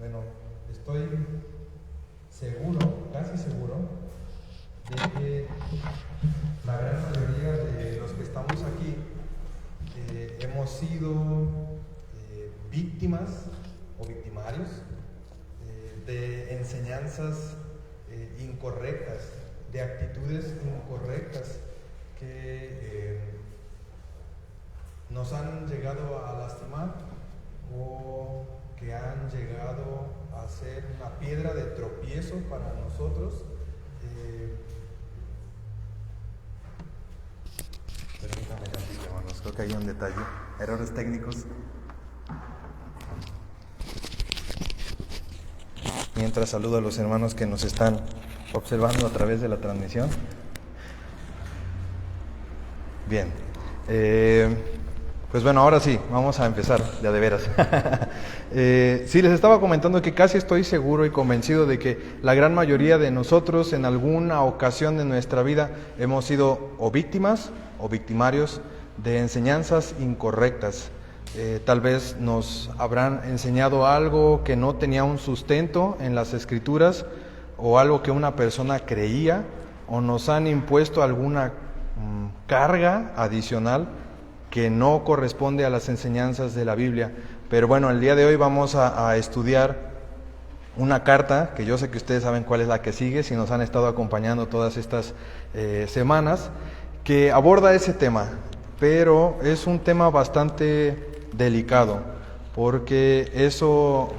Bueno, estoy seguro, casi seguro, de que la gran mayoría de los que estamos aquí hemos sido víctimas o victimarios de enseñanzas incorrectas, de actitudes incorrectas que nos han llegado a lastimar o que han llegado a ser una piedra de tropiezo para nosotros. Permítame tantito, hermanos, creo que hay un detalle, errores técnicos. Mientras saludo a los hermanos que nos están observando a través de la transmisión. Bien, pues bueno, ahora sí, vamos a empezar de a de veras. Sí, les estaba comentando que casi estoy seguro y convencido de que la gran mayoría de nosotros en alguna ocasión de nuestra vida hemos sido o víctimas o victimarios de enseñanzas incorrectas. Tal vez nos habrán enseñado algo que no tenía un sustento en las Escrituras, o algo que una persona creía, o nos han impuesto alguna carga adicional que no corresponde a las enseñanzas de la Biblia. Pero bueno, el día de hoy vamos a estudiar una carta, que yo sé que ustedes saben cuál es la que sigue, si nos han estado acompañando todas estas semanas, que aborda ese tema, pero es un tema bastante delicado, porque eso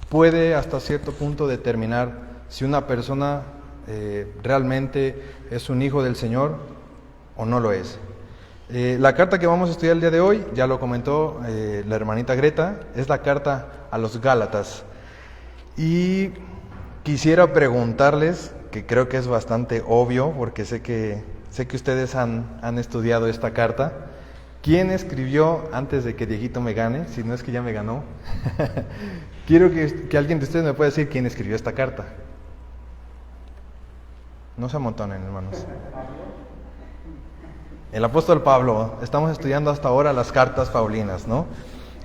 puede hasta cierto punto determinar si una persona realmente es un hijo del Señor o no lo es. La carta que vamos a estudiar el día de hoy, ya lo comentó la hermanita Greta, es la carta a los Gálatas. Y quisiera preguntarles, que creo que es bastante obvio, porque sé que ustedes han estudiado esta carta, ¿quién escribió, antes de que Dieguito me gane, si no es que ya me ganó? Quiero que alguien de ustedes me pueda decir quién escribió esta carta. No se amontonen, hermanos. El apóstol Pablo. Estamos estudiando hasta ahora las cartas paulinas, ¿no?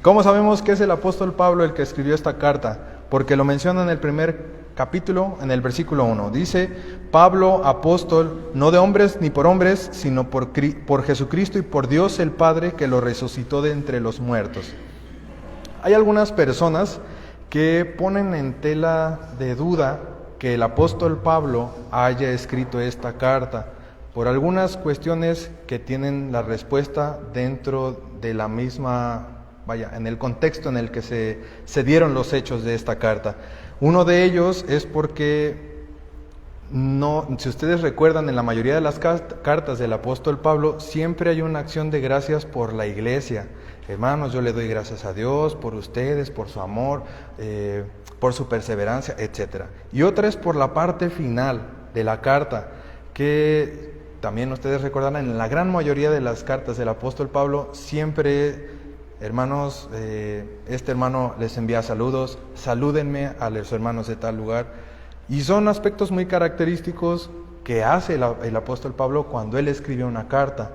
¿Cómo sabemos que es el apóstol Pablo el que escribió esta carta? Porque lo menciona en el primer capítulo, en el versículo 1. Dice: Pablo, apóstol, no de hombres ni por hombres, sino por Jesucristo y por Dios el Padre, que lo resucitó de entre los muertos. Hay algunas personas que ponen en tela de duda que el apóstol Pablo haya escrito esta carta, por algunas cuestiones que tienen la respuesta dentro de la misma, en el contexto en el que se dieron los hechos de esta carta. Uno de ellos es porque, si ustedes recuerdan, en la mayoría de las cartas del apóstol Pablo siempre hay una acción de gracias por la iglesia. Hermanos, yo le doy gracias a Dios por ustedes, por su amor, por su perseverancia, etc. Y otra es por la parte final de la carta, que también ustedes recordarán, en la gran mayoría de las cartas del apóstol Pablo siempre: hermanos, este hermano les envía saludos, salúdenme a los hermanos de tal lugar. Y son aspectos muy característicos que hace el apóstol Pablo cuando él escribe una carta.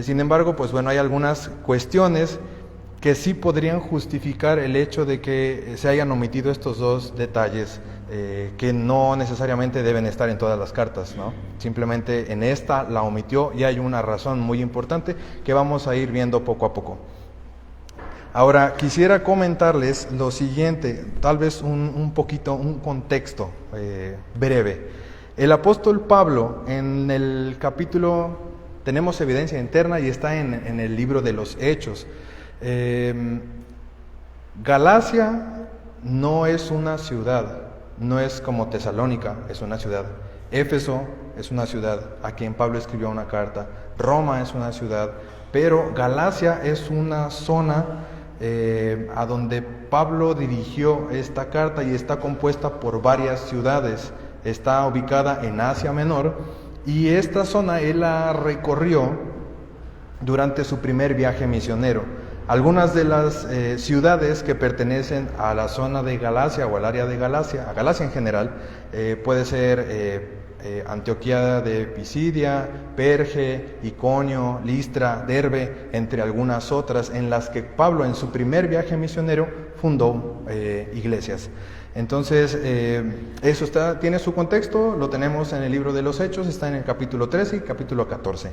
Sin embargo, pues bueno, hay algunas cuestiones que sí podrían justificar el hecho de que se hayan omitido estos dos detalles, que no necesariamente deben estar en todas las cartas, ¿no? Simplemente en esta la omitió, y hay una razón muy importante que vamos a ir viendo poco a poco. Ahora, quisiera comentarles lo siguiente, tal vez un contexto breve. El apóstol Pablo, en el capítulo, tenemos evidencia interna y está en el libro de los Hechos. Galacia no es una ciudad, no es como Tesalónica, es una ciudad. Éfeso es una ciudad a quien Pablo escribió una carta. Roma es una ciudad, pero Galacia es una zona a donde Pablo dirigió esta carta, y está compuesta por varias ciudades. Está ubicada en Asia Menor, y esta zona él la recorrió durante su primer viaje misionero. Algunas de las ciudades que pertenecen a la zona de Galacia o al área de Galacia, a Galacia en general, puede ser Antioquía de Pisidia, Perge, Iconio, Listra, Derbe, entre algunas otras, en las que Pablo en su primer viaje misionero fundó iglesias. Entonces, eso tiene su contexto, lo tenemos en el libro de los Hechos, está en el capítulo 13 y capítulo 14.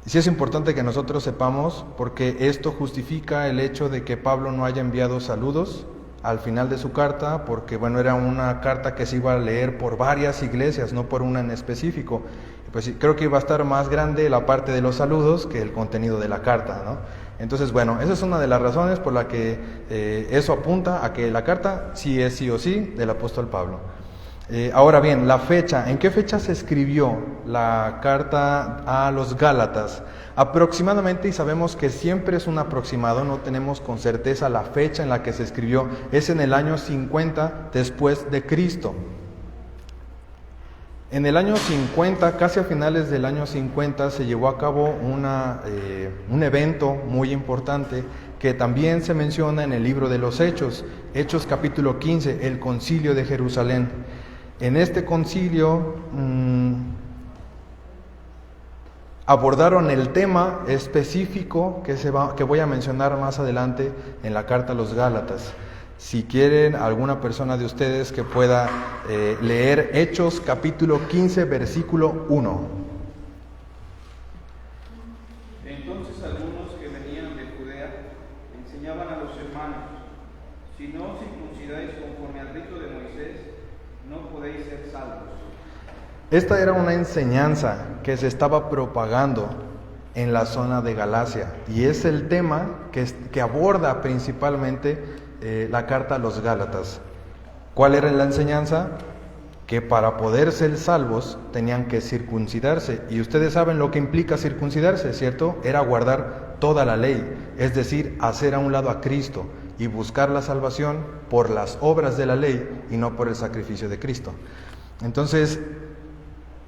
Sí es importante que nosotros sepamos, porque esto justifica el hecho de que Pablo no haya enviado saludos al final de su carta, porque bueno, era una carta que se iba a leer por varias iglesias, no por una en específico. Pues sí, creo que iba a estar más grande la parte de los saludos que el contenido de la carta, ¿no? Entonces, bueno, esa es una de las razones por la que eso apunta a que la carta sí es sí o sí del apóstol Pablo. Ahora bien, la fecha, ¿en qué fecha se escribió la carta a los Gálatas? Aproximadamente, y sabemos que siempre es un aproximado, no tenemos con certeza la fecha en la que se escribió, es en el año 50 después de Cristo. En el año 50, casi a finales del año 50, se llevó a cabo un evento muy importante que también se menciona en el libro de los Hechos, Hechos capítulo 15, el Concilio de Jerusalén. En este concilio abordaron el tema específico que voy a mencionar más adelante en la carta a los Gálatas. Si quieren, alguna persona de ustedes que pueda leer Hechos capítulo 15, versículo 1. Entonces algunos que venían de Judea enseñaban a los hermanos: si no os circuncidáis conforme al rito de Moisés, no podéis ser salvos. Esta era una enseñanza que se estaba propagando en la zona de Galacia, y es el tema que aborda principalmente la carta a los Gálatas. ¿Cuál era la enseñanza? Que para poder ser salvos tenían que circuncidarse, y ustedes saben lo que implica circuncidarse, ¿cierto? Era guardar toda la ley, es decir, hacer a un lado a Cristo y buscar la salvación por las obras de la ley y no por el sacrificio de Cristo. Entonces,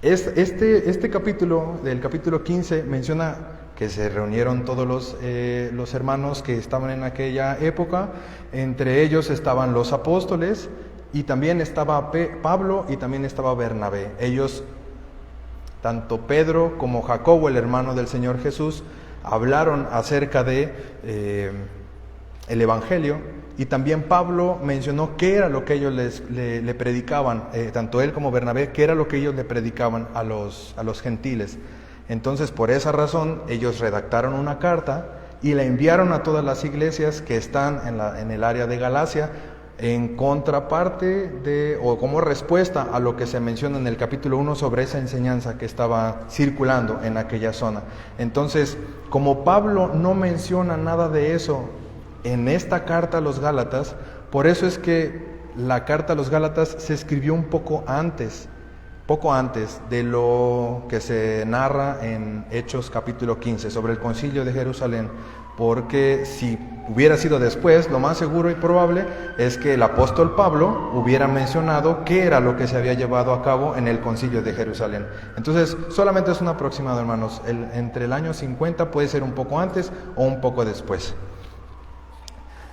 este capítulo, del capítulo 15, menciona que se reunieron todos los hermanos que estaban en aquella época. Entre ellos estaban los apóstoles, y también estaba Pablo, y también estaba Bernabé. Ellos, tanto Pedro como Jacobo, el hermano del Señor Jesús, hablaron acerca de el Evangelio, y también Pablo mencionó qué era lo que ellos le predicaban, tanto él como Bernabé, qué era lo que ellos le predicaban a los gentiles. Entonces, por esa razón, ellos redactaron una carta y la enviaron a todas las iglesias que están en el área de Galacia, en contraparte o como respuesta a lo que se menciona en el capítulo 1 sobre esa enseñanza que estaba circulando en aquella zona. Entonces, como Pablo no menciona nada de eso en esta carta a los Gálatas, por eso es que la carta a los Gálatas se escribió un poco antes de lo que se narra en Hechos capítulo 15 sobre el concilio de Jerusalén, porque si hubiera sido después, lo más seguro y probable es que el apóstol Pablo hubiera mencionado qué era lo que se había llevado a cabo en el concilio de Jerusalén. Entonces, solamente es un aproximado, hermanos. Entre el año 50 puede ser un poco antes o un poco después.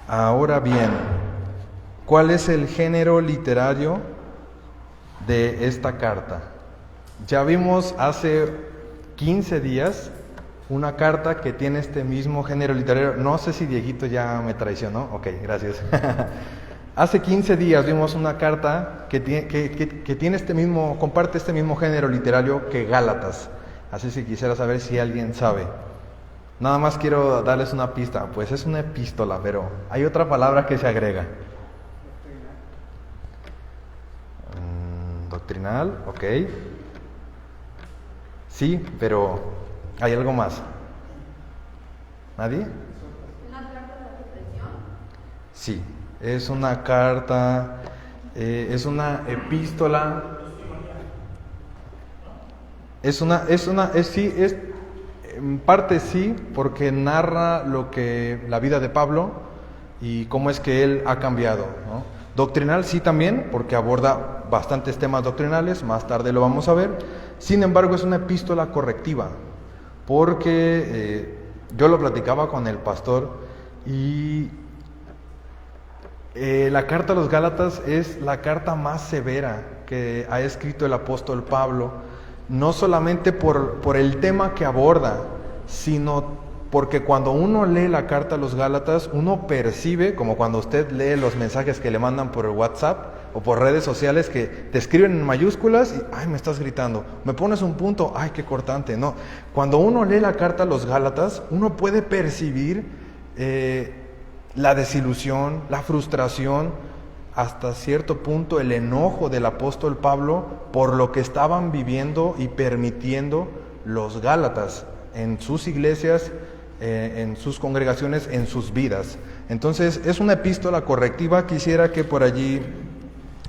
Ahora bien, ¿cuál es el género literario de esta carta? Ya vimos hace 15 días una carta que tiene este mismo género literario. No sé si Dieguito ya me traicionó. Ok, gracias. Hace 15 días vimos una carta que tiene comparte este mismo género literario que Gálatas. Así que quisiera saber si alguien sabe. Nada más quiero darles una pista. Pues es una epístola, pero hay otra palabra que se agrega. Doctrinal, ok. Sí, pero hay algo más. ¿Nadie? ¿Una carta de reflexión? Sí, es una carta, es una epístola. En parte sí, porque narra la vida de Pablo y cómo es que él ha cambiado, ¿no? Doctrinal sí también, porque aborda bastantes temas doctrinales, más tarde lo vamos a ver. Sin embargo, es una epístola correctiva, porque yo lo platicaba con el pastor y La carta a los Gálatas es la carta más severa que ha escrito el apóstol Pablo, no solamente por el tema que aborda, sino porque cuando uno lee la carta a los Gálatas, uno percibe, como cuando usted lee los mensajes que le mandan por el WhatsApp o por redes sociales, que te escriben en mayúsculas y, ay, me estás gritando, me pones un punto, ay, qué cortante. No, cuando uno lee la carta a los Gálatas, uno puede percibir la desilusión, la frustración, hasta cierto punto el enojo del apóstol Pablo por lo que estaban viviendo y permitiendo los Gálatas en sus iglesias, en sus congregaciones, en sus vidas. Entonces es una epístola correctiva. Quisiera que por allí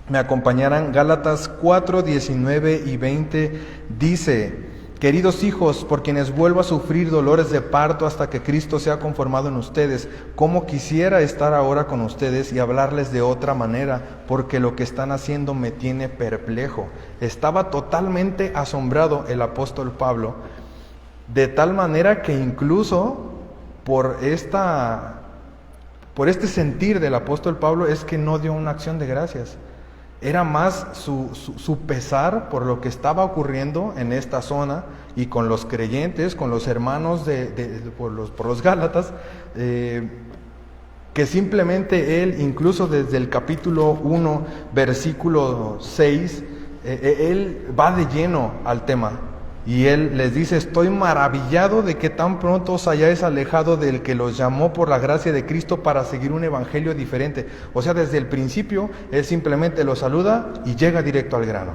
me acompañaran. Gálatas 4, 19 y 20 dice: queridos hijos, por quienes vuelvo a sufrir dolores de parto hasta que Cristo sea conformado en ustedes, como quisiera estar ahora con ustedes y hablarles de otra manera, porque lo que están haciendo me tiene perplejo. Estaba totalmente asombrado el apóstol Pablo, de tal manera que incluso por este sentir del apóstol Pablo es que no dio una acción de gracias. Era más su pesar por lo que estaba ocurriendo en esta zona y con los creyentes, con los hermanos por los Gálatas, que simplemente él, incluso desde el capítulo 1, versículo 6, él va de lleno al tema. Y él les dice: estoy maravillado de que tan pronto os hayáis alejado del que los llamó por la gracia de Cristo para seguir un evangelio diferente. O sea, desde el principio, él simplemente los saluda y llega directo al grano.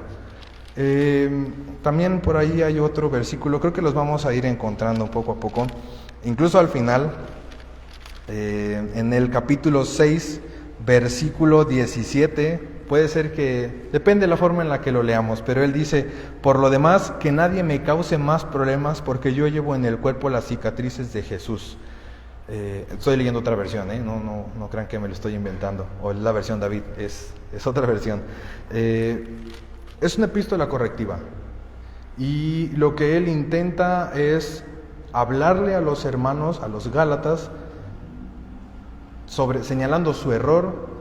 También por ahí hay otro versículo, creo que los vamos a ir encontrando poco a poco. Incluso al final, en el capítulo 6, versículo 17, puede ser que, depende de la forma en la que lo leamos, pero él dice: por lo demás, que nadie me cause más problemas, porque yo llevo en el cuerpo las cicatrices de Jesús. Estoy leyendo otra versión, no crean que me lo estoy inventando, o es la versión David, es otra versión. Es una epístola correctiva, y lo que él intenta es hablarle a los hermanos, a los Gálatas, señalando su error,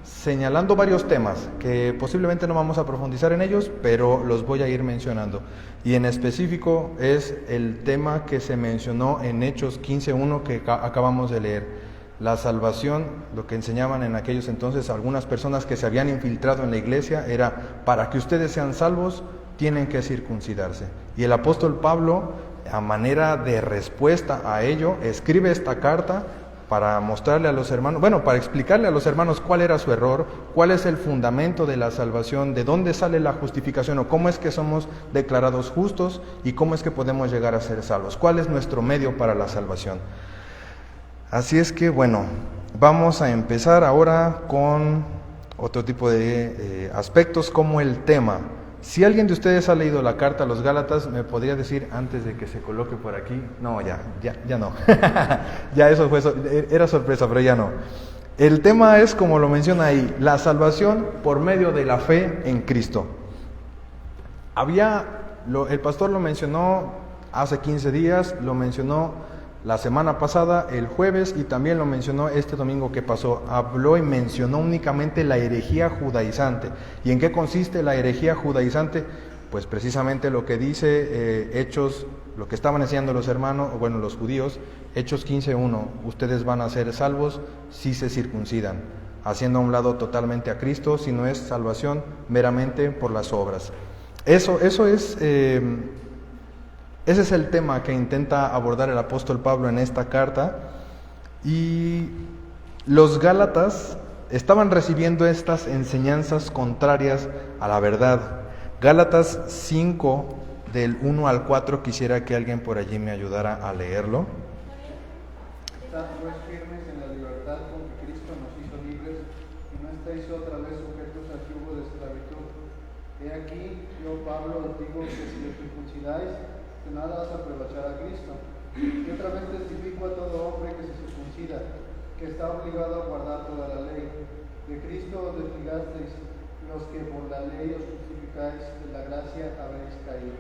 señalando varios temas que posiblemente no vamos a profundizar en ellos, pero los voy a ir mencionando. Y en específico es el tema que se mencionó en Hechos 15:1 que acabamos de leer. La salvación, lo que enseñaban en aquellos entonces algunas personas que se habían infiltrado en la iglesia, era: para que ustedes sean salvos, tienen que circuncidarse. Y el apóstol Pablo, a manera de respuesta a ello, escribe esta carta para mostrarle a los hermanos, para explicarle a los hermanos cuál era su error, cuál es el fundamento de la salvación, de dónde sale la justificación, o cómo es que somos declarados justos y cómo es que podemos llegar a ser salvos, cuál es nuestro medio para la salvación. Así es que vamos a empezar ahora con otro tipo de aspectos, como el tema. Si alguien de ustedes ha leído la carta a los Gálatas, me podría decir antes de que se coloque por aquí. No, ya no. Ya eso era sorpresa, pero ya no. El tema es, como lo menciona ahí, la salvación por medio de la fe en Cristo. El pastor lo mencionó hace 15 días, lo mencionó la semana pasada, el jueves, y también lo mencionó este domingo que pasó. Habló y mencionó únicamente la herejía judaizante. ¿Y en qué consiste la herejía judaizante? Pues precisamente lo que dice Hechos, lo que estaban enseñando los hermanos, los judíos, Hechos 15:1, ustedes van a ser salvos si se circuncidan, haciendo a un lado totalmente a Cristo, si no es salvación meramente por las obras. Ese es el tema que intenta abordar el apóstol Pablo en esta carta, y los Gálatas estaban recibiendo estas enseñanzas contrarias a la verdad. Gálatas 5, del 1 al 4, quisiera que alguien por allí me ayudara a leerlo. Estad pues firmes en la libertad con que Cristo nos hizo libres, y no estáis otra vez sujetos al yugo de esclavitud. He aquí, yo Pablo os digo que si os circuncidáis, de nada vas a aprovechar a Cristo. Y otra vez testifico a todo hombre que se circuncida, que está obligado a guardar toda la ley. De Cristo os desligasteis, los que por la ley os justificáis, de la gracia habéis caído.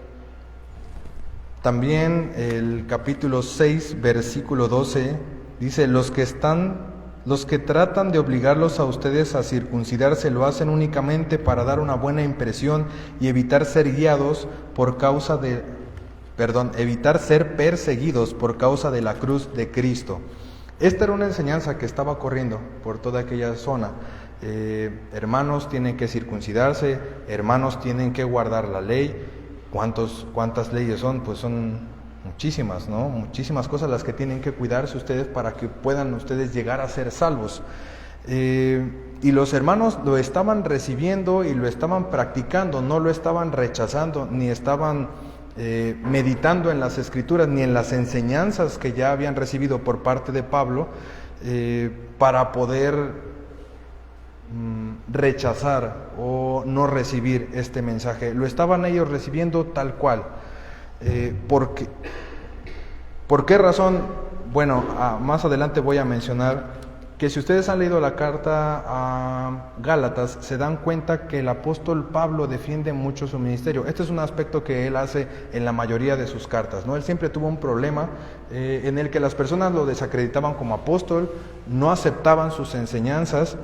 También el capítulo 6, versículo 12, dice: los que están Los que tratan de obligarlos a ustedes a circuncidarse lo hacen únicamente para dar una buena impresión y evitar ser guiados por causa de, evitar ser perseguidos por causa de la cruz de Cristo. Esta era una enseñanza que estaba corriendo por toda aquella zona. Hermanos tienen que circuncidarse, hermanos tienen que guardar la ley. ¿Cuántas leyes son? Pues son muchísimas, ¿no? Muchísimas cosas las que tienen que cuidarse ustedes para que puedan ustedes llegar a ser salvos. Y los hermanos lo estaban recibiendo y lo estaban practicando, no lo estaban rechazando, ni estaban meditando en las Escrituras, ni en las enseñanzas que ya habían recibido por parte de Pablo, para poder rechazar o no recibir este mensaje. Lo estaban ellos recibiendo tal cual. ¿Por qué razón? Bueno, más adelante voy a mencionar que si ustedes han leído la carta a Gálatas, se dan cuenta que el apóstol Pablo defiende mucho su ministerio. Este es un aspecto que él hace en la mayoría de sus cartas, ¿no? Él siempre tuvo un problema en el que las personas lo desacreditaban como apóstol, no aceptaban sus enseñanzas,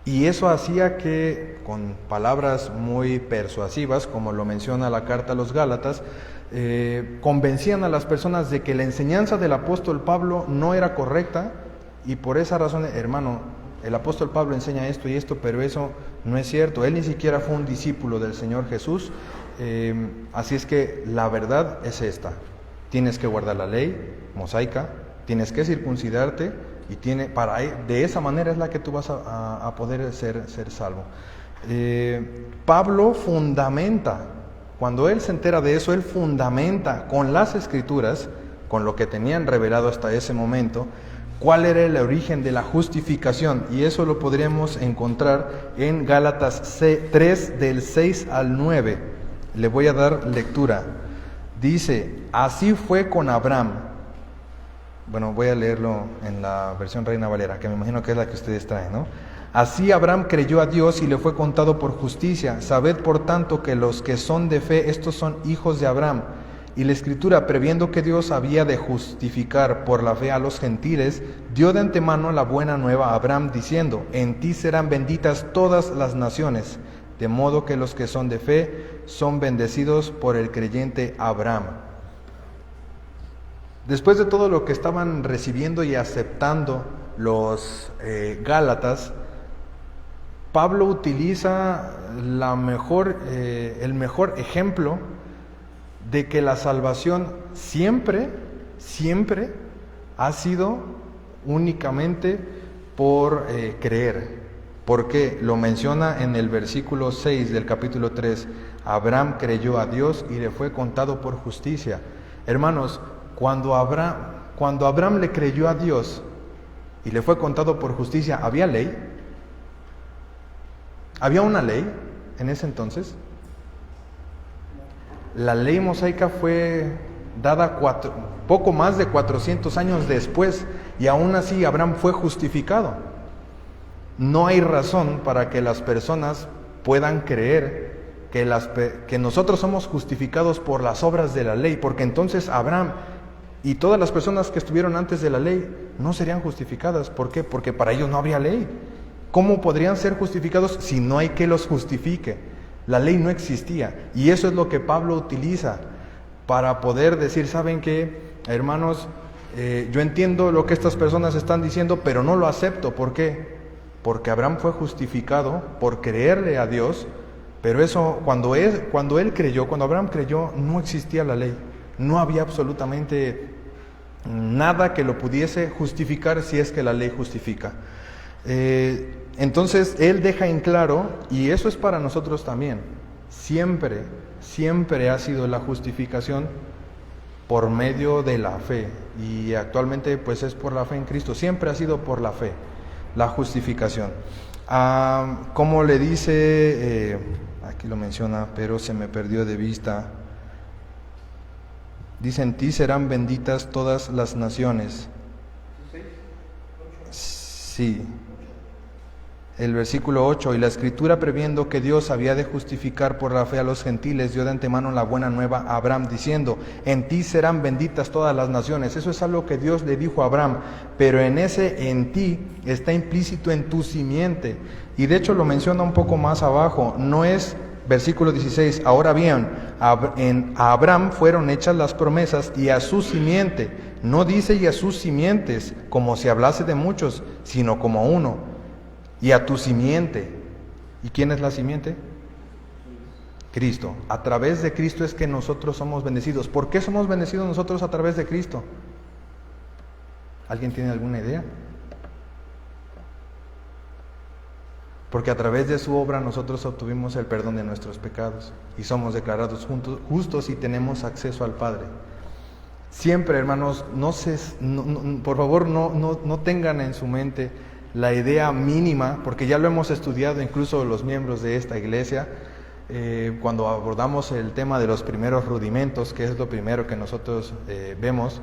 y eso hacía que, con palabras muy persuasivas, como lo menciona la carta a los Gálatas, convencían a las personas de que la enseñanza del apóstol Pablo no era correcta, y por esa razón, hermano, el apóstol Pablo enseña esto y esto, pero eso no es cierto. Él ni siquiera fue un discípulo del Señor Jesús, así es que la verdad es esta: tienes que guardar la ley mosaica, tienes que circuncidarte, y de esa manera es la que tú vas a poder ser salvo. Pablo fundamenta, cuando él se entera de eso, él fundamenta con las Escrituras, con lo que tenían revelado hasta ese momento, cuál era el origen de la justificación, y eso lo podríamos encontrar en Gálatas 3 del 6 al 9. Le voy a dar lectura. Dice: así fue con Abraham. Bueno, voy a leerlo en la versión Reina Valera, que me imagino que es la que ustedes traen, ¿no? Así Abraham creyó a Dios y le fue contado por justicia. Sabed por tanto que los que son de fe, estos son hijos de Abraham. Y la Escritura, previendo que Dios había de justificar por la fe a los gentiles, dio de antemano la buena nueva a Abraham, diciendo: en ti serán benditas todas las naciones, de modo que los que son de fe son bendecidos por el creyente Abraham. Después de todo lo que estaban recibiendo y aceptando los Gálatas, Pablo utiliza el mejor ejemplo de que la salvación siempre ha sido únicamente por creer. Porque lo menciona en el versículo 6 del capítulo 3, Abraham creyó a Dios y le fue contado por justicia. Hermanos, cuando Abraham le creyó a Dios y le fue contado por justicia, ¿había ley? ¿Había una ley en ese entonces? La ley mosaica fue dada poco más de 400 años después, y aún así Abraham fue justificado. No hay razón para que las personas puedan creer que nosotros somos justificados por las obras de la ley, porque entonces Abraham y todas las personas que estuvieron antes de la ley no serían justificadas. ¿Por qué? Porque para ellos no había ley. ¿Cómo podrían ser justificados si no hay que los justifique? La ley no existía, y eso es lo que Pablo utiliza para poder decir: ¿saben qué, hermanos? Yo entiendo lo que estas personas están diciendo, pero no lo acepto. ¿Por qué? Porque Abraham fue justificado por creerle a Dios, pero eso, cuando Abraham creyó, no existía la ley, no había absolutamente nada que lo pudiese justificar si es que la ley justifica. Entonces él deja en claro, y eso es para nosotros también, siempre ha sido la justificación por medio de la fe, y actualmente pues es por la fe en Cristo. Siempre ha sido por la fe la justificación. Como le dice, aquí lo menciona, pero se me perdió de vista. Dice: en ti serán benditas todas las naciones. Sí. el versículo 8, y la Escritura, previendo que Dios había de justificar por la fe a los gentiles, dio de antemano la buena nueva a Abraham, diciendo, en ti serán benditas todas las naciones. Eso es algo que Dios le dijo a Abraham, pero en ese en ti está implícito en tu simiente. Y de hecho lo menciona un poco más abajo, no es versículo 16, ahora bien, a Abraham fueron hechas las promesas y a su simiente. No dice y a sus simientes, como si hablase de muchos, sino como uno. Y a tu simiente. ¿Y quién es la simiente? Cristo. A través de Cristo es que nosotros somos bendecidos. ¿Por qué somos bendecidos nosotros a través de Cristo? ¿Alguien tiene alguna idea? Porque a través de su obra nosotros obtuvimos el perdón de nuestros pecados y somos declarados justos y tenemos acceso al Padre. Siempre, hermanos, por favor no tengan en su mente la idea mínima, porque ya lo hemos estudiado incluso los miembros de esta iglesia, cuando abordamos el tema de los primeros rudimentos, que es lo primero que nosotros vemos,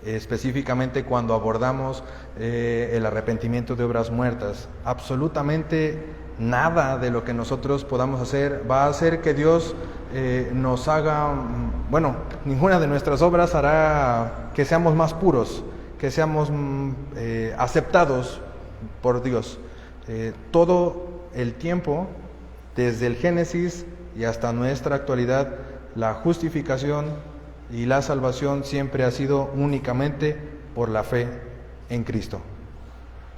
específicamente cuando abordamos el arrepentimiento de obras muertas. Absolutamente nada de lo que nosotros podamos hacer va a hacer que Dios nos haga, ninguna de nuestras obras hará que seamos más puros, que seamos aceptados por Dios. Todo el tiempo, desde el Génesis y hasta nuestra actualidad, la justificación y la salvación siempre ha sido únicamente por la fe en Cristo.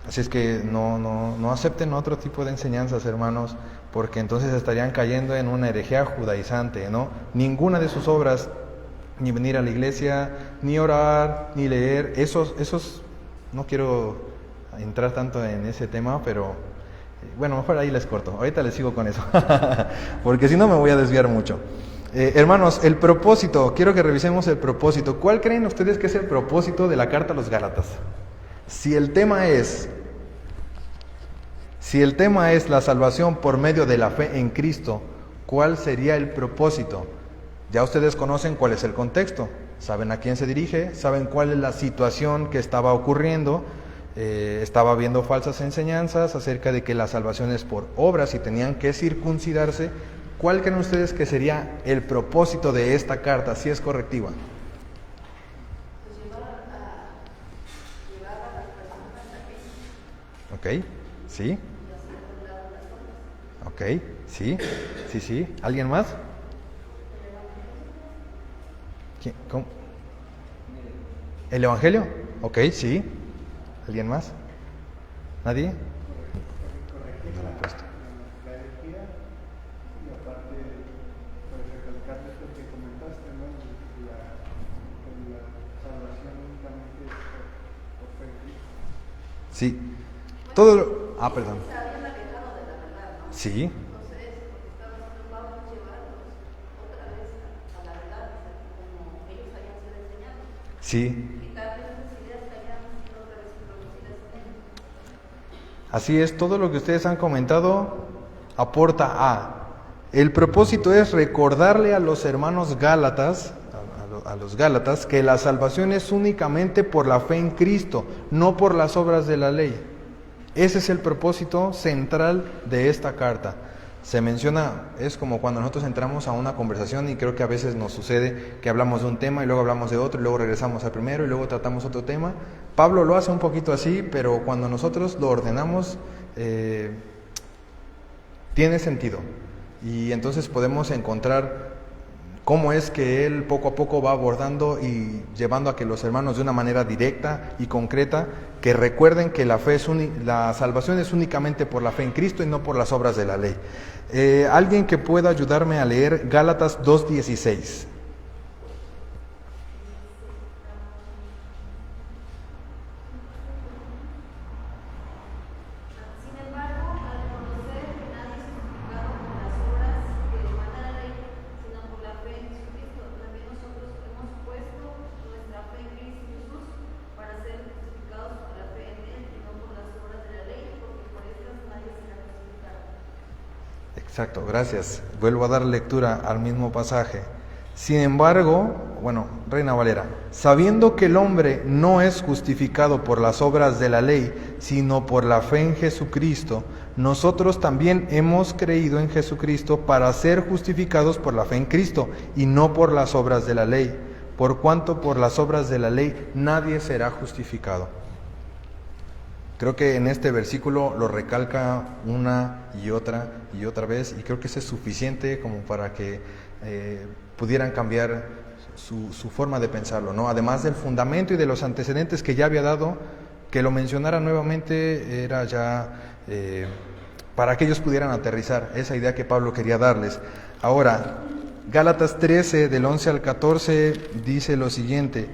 Así es que no acepten otro tipo de enseñanzas, hermanos, porque entonces estarían cayendo en una herejía judaizante, ¿no? Ninguna de sus obras, ni venir a la iglesia, ni orar, ni leer, esos no quiero entrar tanto en ese tema, pero mejor ahí les corto. Ahorita les sigo con eso, porque si no me voy a desviar mucho. Hermanos, el propósito, quiero que revisemos el propósito. ¿Cuál creen ustedes que es el propósito de la carta a los Gálatas? Si el tema es la salvación por medio de la fe en Cristo, ¿cuál sería el propósito? Ya ustedes conocen cuál es el contexto, saben a quién se dirige, saben cuál es la situación que estaba ocurriendo. Estaba habiendo falsas enseñanzas acerca de que la salvación es por obras y tenían que circuncidarse. ¿Cuál creen ustedes que sería el propósito de esta carta, si es correctiva? Ok, sí. Ok, sí. ¿Alguien más? ¿Cómo? ¿El Evangelio? Ok, sí. ¿Alguien más? ¿Nadie? No lo he puesto. La herejía y aparte recalcar esto que comentaste, ¿no? La salvación únicamente es por fe en Cristo. Sí. Todo. Perdón. Se habían alejado de la verdad, ¿no? Sí. Entonces, porque estaba haciendo Pablo llevarlos otra vez a la verdad, como ellos habían sido enseñados. Sí. Quitarles esas ideas que habían sido otra vez introducidas en ellos. Así es, todo lo que ustedes han comentado aporta a. El propósito es recordarle a los hermanos Gálatas, a los Gálatas, que la salvación es únicamente por la fe en Cristo, no por las obras de la ley. Ese es el propósito central de esta carta. Se menciona, es como cuando nosotros entramos a una conversación y creo que a veces nos sucede que hablamos de un tema y luego hablamos de otro y luego regresamos al primero y luego tratamos otro tema. Pablo lo hace un poquito así, pero cuando nosotros lo ordenamos, tiene sentido. Y entonces podemos encontrar cómo es que él poco a poco va abordando y llevando a que los hermanos de una manera directa y concreta que recuerden que la salvación es únicamente por la fe en Cristo y no por las obras de la ley. Alguien que pueda ayudarme a leer Gálatas 2:16. Exacto, gracias. Vuelvo a dar lectura al mismo pasaje. Sin embargo, Reina Valera. Sabiendo que el hombre no es justificado por las obras de la ley, sino por la fe en Jesucristo, nosotros también hemos creído en Jesucristo para ser justificados por la fe en Cristo y no por las obras de la ley, por cuanto por las obras de la ley nadie será justificado. Creo que en este versículo lo recalca una y otra vez, y creo que eso es suficiente como para que pudieran cambiar su forma de pensarlo, ¿no? Además del fundamento y de los antecedentes que ya había dado, que lo mencionara nuevamente era ya para que ellos pudieran aterrizar esa idea que Pablo quería darles. Ahora, Gálatas 13, del 11 al 14, dice lo siguiente: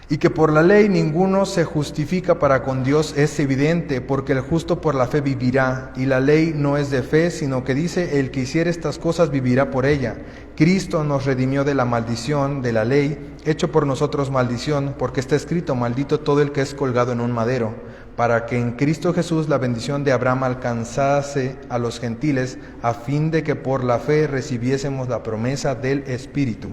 y que por la ley ninguno se justifica para con Dios es evidente, porque el justo por la fe vivirá, y la ley no es de fe, sino que dice: el que hiciere estas cosas vivirá por ella. Cristo nos redimió de la maldición de la ley, hecho por nosotros maldición, porque está escrito: maldito todo el que es colgado en un madero, para que en Cristo Jesús la bendición de Abraham alcanzase a los gentiles, a fin de que por la fe recibiésemos la promesa del Espíritu.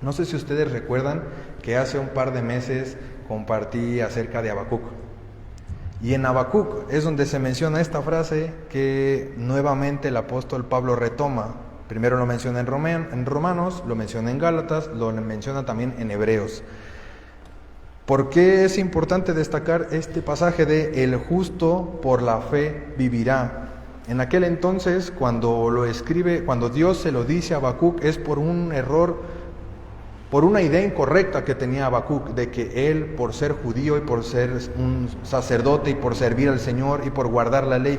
No sé si ustedes recuerdan que hace un par de meses compartí acerca de Habacuc. Y en Habacuc es donde se menciona esta frase que nuevamente el apóstol Pablo retoma. Primero lo menciona en Romanos, lo menciona en Gálatas, lo menciona también en Hebreos. ¿Por qué es importante destacar este pasaje de el justo por la fe vivirá? En aquel entonces, cuando lo escribe, cuando Dios se lo dice a Habacuc, es por un error, por una idea incorrecta que tenía Habacuc, de que él, por ser judío y por ser un sacerdote y por servir al Señor y por guardar la ley,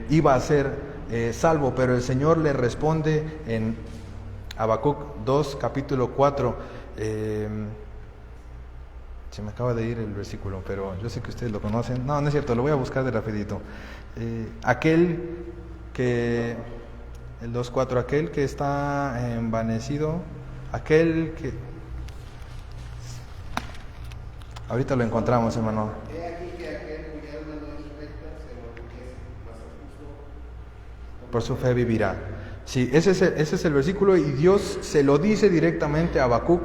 iba a ser salvo. Pero el Señor le responde en Habacuc 2, capítulo 4, se me acaba de ir el versículo, pero yo sé que ustedes lo conocen. No es cierto, lo voy a buscar de rapidito. El 2.4, aquel que está envanecido, aquel que... Ahorita lo encontramos, hermano. He aquí que aquel cuya alma no es recta se enorgullece, mas el justo por su fe vivirá. Sí, ese es el versículo, y Dios se lo dice directamente a Habacuc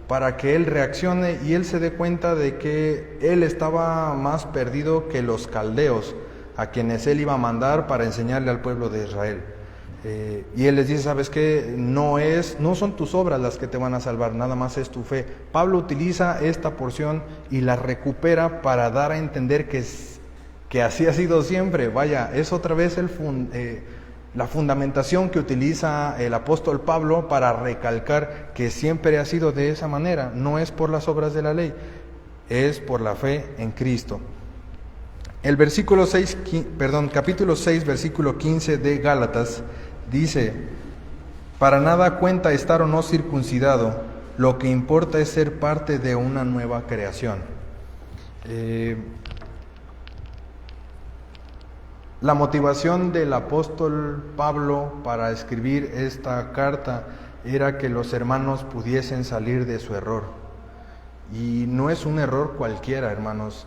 para que él reaccione y él se dé cuenta de que él estaba más perdido que los caldeos, a quienes él iba a mandar para enseñarle al pueblo de Israel. Y él les dice: ¿sabes qué? No son tus obras las que te van a salvar, nada más es tu fe. Pablo utiliza esta porción y la recupera para dar a entender que así ha sido siempre. Vaya, es otra vez la fundamentación que utiliza el apóstol Pablo para recalcar que siempre ha sido de esa manera. No es por las obras de la ley, es por la fe en Cristo. El capítulo 6, versículo 15 de Gálatas dice: para nada cuenta estar o no circuncidado, lo que importa es ser parte de una nueva creación. La motivación del apóstol Pablo para escribir esta carta era que los hermanos pudiesen salir de su error. Y no es un error cualquiera, hermanos.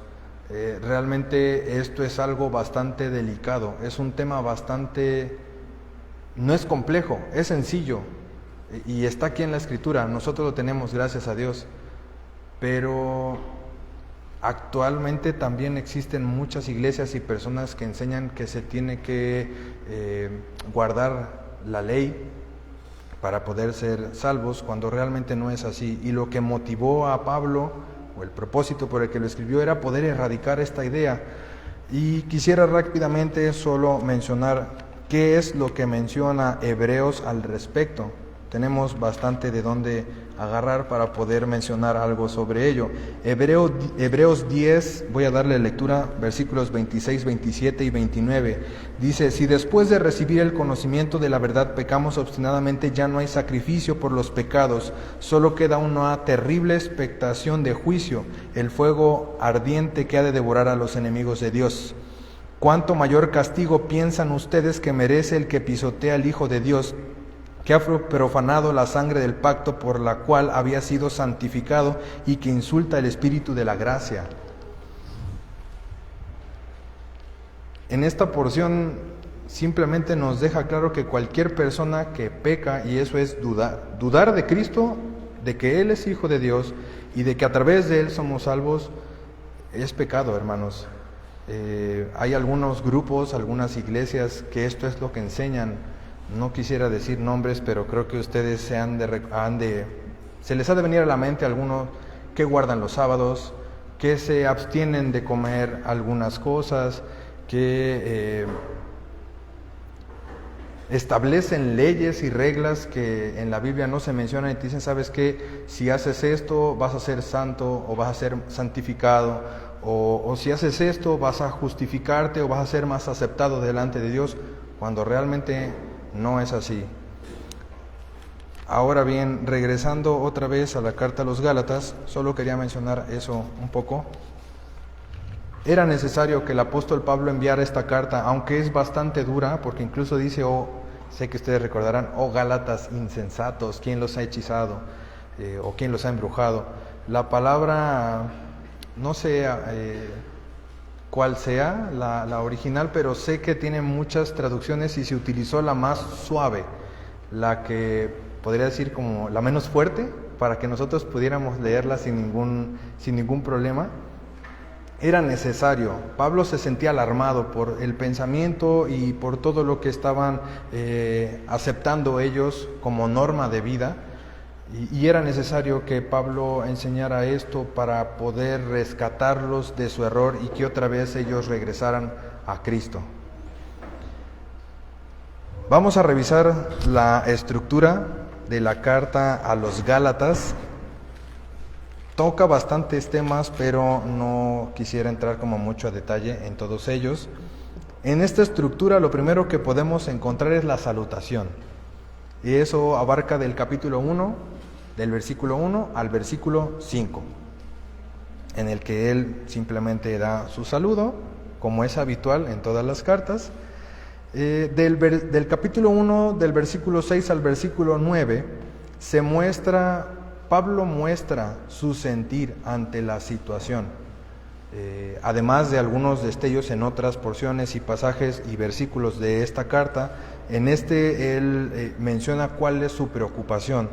Realmente esto es algo bastante delicado, es un tema no es complejo, es sencillo, y está aquí en la Escritura, nosotros lo tenemos, gracias a Dios, pero actualmente también existen muchas iglesias y personas que enseñan que se tiene que guardar la ley para poder ser salvos, cuando realmente no es así. Y lo que motivó a Pablo, o el propósito por el que lo escribió, era poder erradicar esta idea. Y quisiera rápidamente solo mencionar qué es lo que menciona Hebreos al respecto. Tenemos bastante de dónde agarrar para poder mencionar algo sobre ello. Hebreos 10, voy a darle lectura, versículos 26, 27 y 29. Dice: si después de recibir el conocimiento de la verdad pecamos obstinadamente, ya no hay sacrificio por los pecados, solo queda una terrible expectación de juicio, el fuego ardiente que ha de devorar a los enemigos de Dios. ¿Cuánto mayor castigo piensan ustedes que merece el que pisotea al Hijo de Dios, que ha profanado la sangre del pacto por la cual había sido santificado, y que insulta el Espíritu de la gracia? En esta porción simplemente nos deja claro que cualquier persona que peca, y eso es dudar de Cristo, de que Él es Hijo de Dios y de que a través de Él somos salvos, es pecado, hermanos. Hay algunos grupos, algunas iglesias que esto es lo que enseñan. No quisiera decir nombres, pero creo que ustedes se les ha de venir a la mente algunos que guardan los sábados, que se abstienen de comer algunas cosas, que establecen leyes y reglas que en la Biblia no se mencionan y te dicen, ¿sabes qué? Si haces esto vas a ser santo o vas a ser santificado, o si haces esto vas a justificarte o vas a ser más aceptado delante de Dios, cuando realmente no es así. Ahora bien, regresando otra vez a la carta a los Gálatas, solo quería mencionar eso un poco. Era necesario que el apóstol Pablo enviara esta carta, aunque es bastante dura, porque incluso dice, sé que ustedes recordarán, Gálatas insensatos, ¿quién los ha hechizado? O ¿quién los ha embrujado? La palabra, no sé cuál sea la original, pero sé que tiene muchas traducciones y se utilizó la más suave, la que podría decir como la menos fuerte, para que nosotros pudiéramos leerla sin ningún problema. Era necesario. Pablo se sentía alarmado por el pensamiento y por todo lo que estaban aceptando ellos como norma de vida, y era necesario que Pablo enseñara esto para poder rescatarlos de su error y que otra vez ellos regresaran a Cristo. Vamos a revisar la estructura de la carta a los Gálatas. Toca bastantes temas, pero no quisiera entrar como mucho a detalle en todos ellos. En esta estructura lo primero que podemos encontrar es la salutación. Y eso abarca del capítulo 1, del versículo 1 al versículo 5, en el que él simplemente da su saludo, como es habitual en todas las cartas. Del capítulo 1, del versículo 6 al versículo 9, Pablo muestra su sentir ante la situación, además de algunos destellos en otras porciones y pasajes y versículos de esta carta. En él menciona cuál es su preocupación.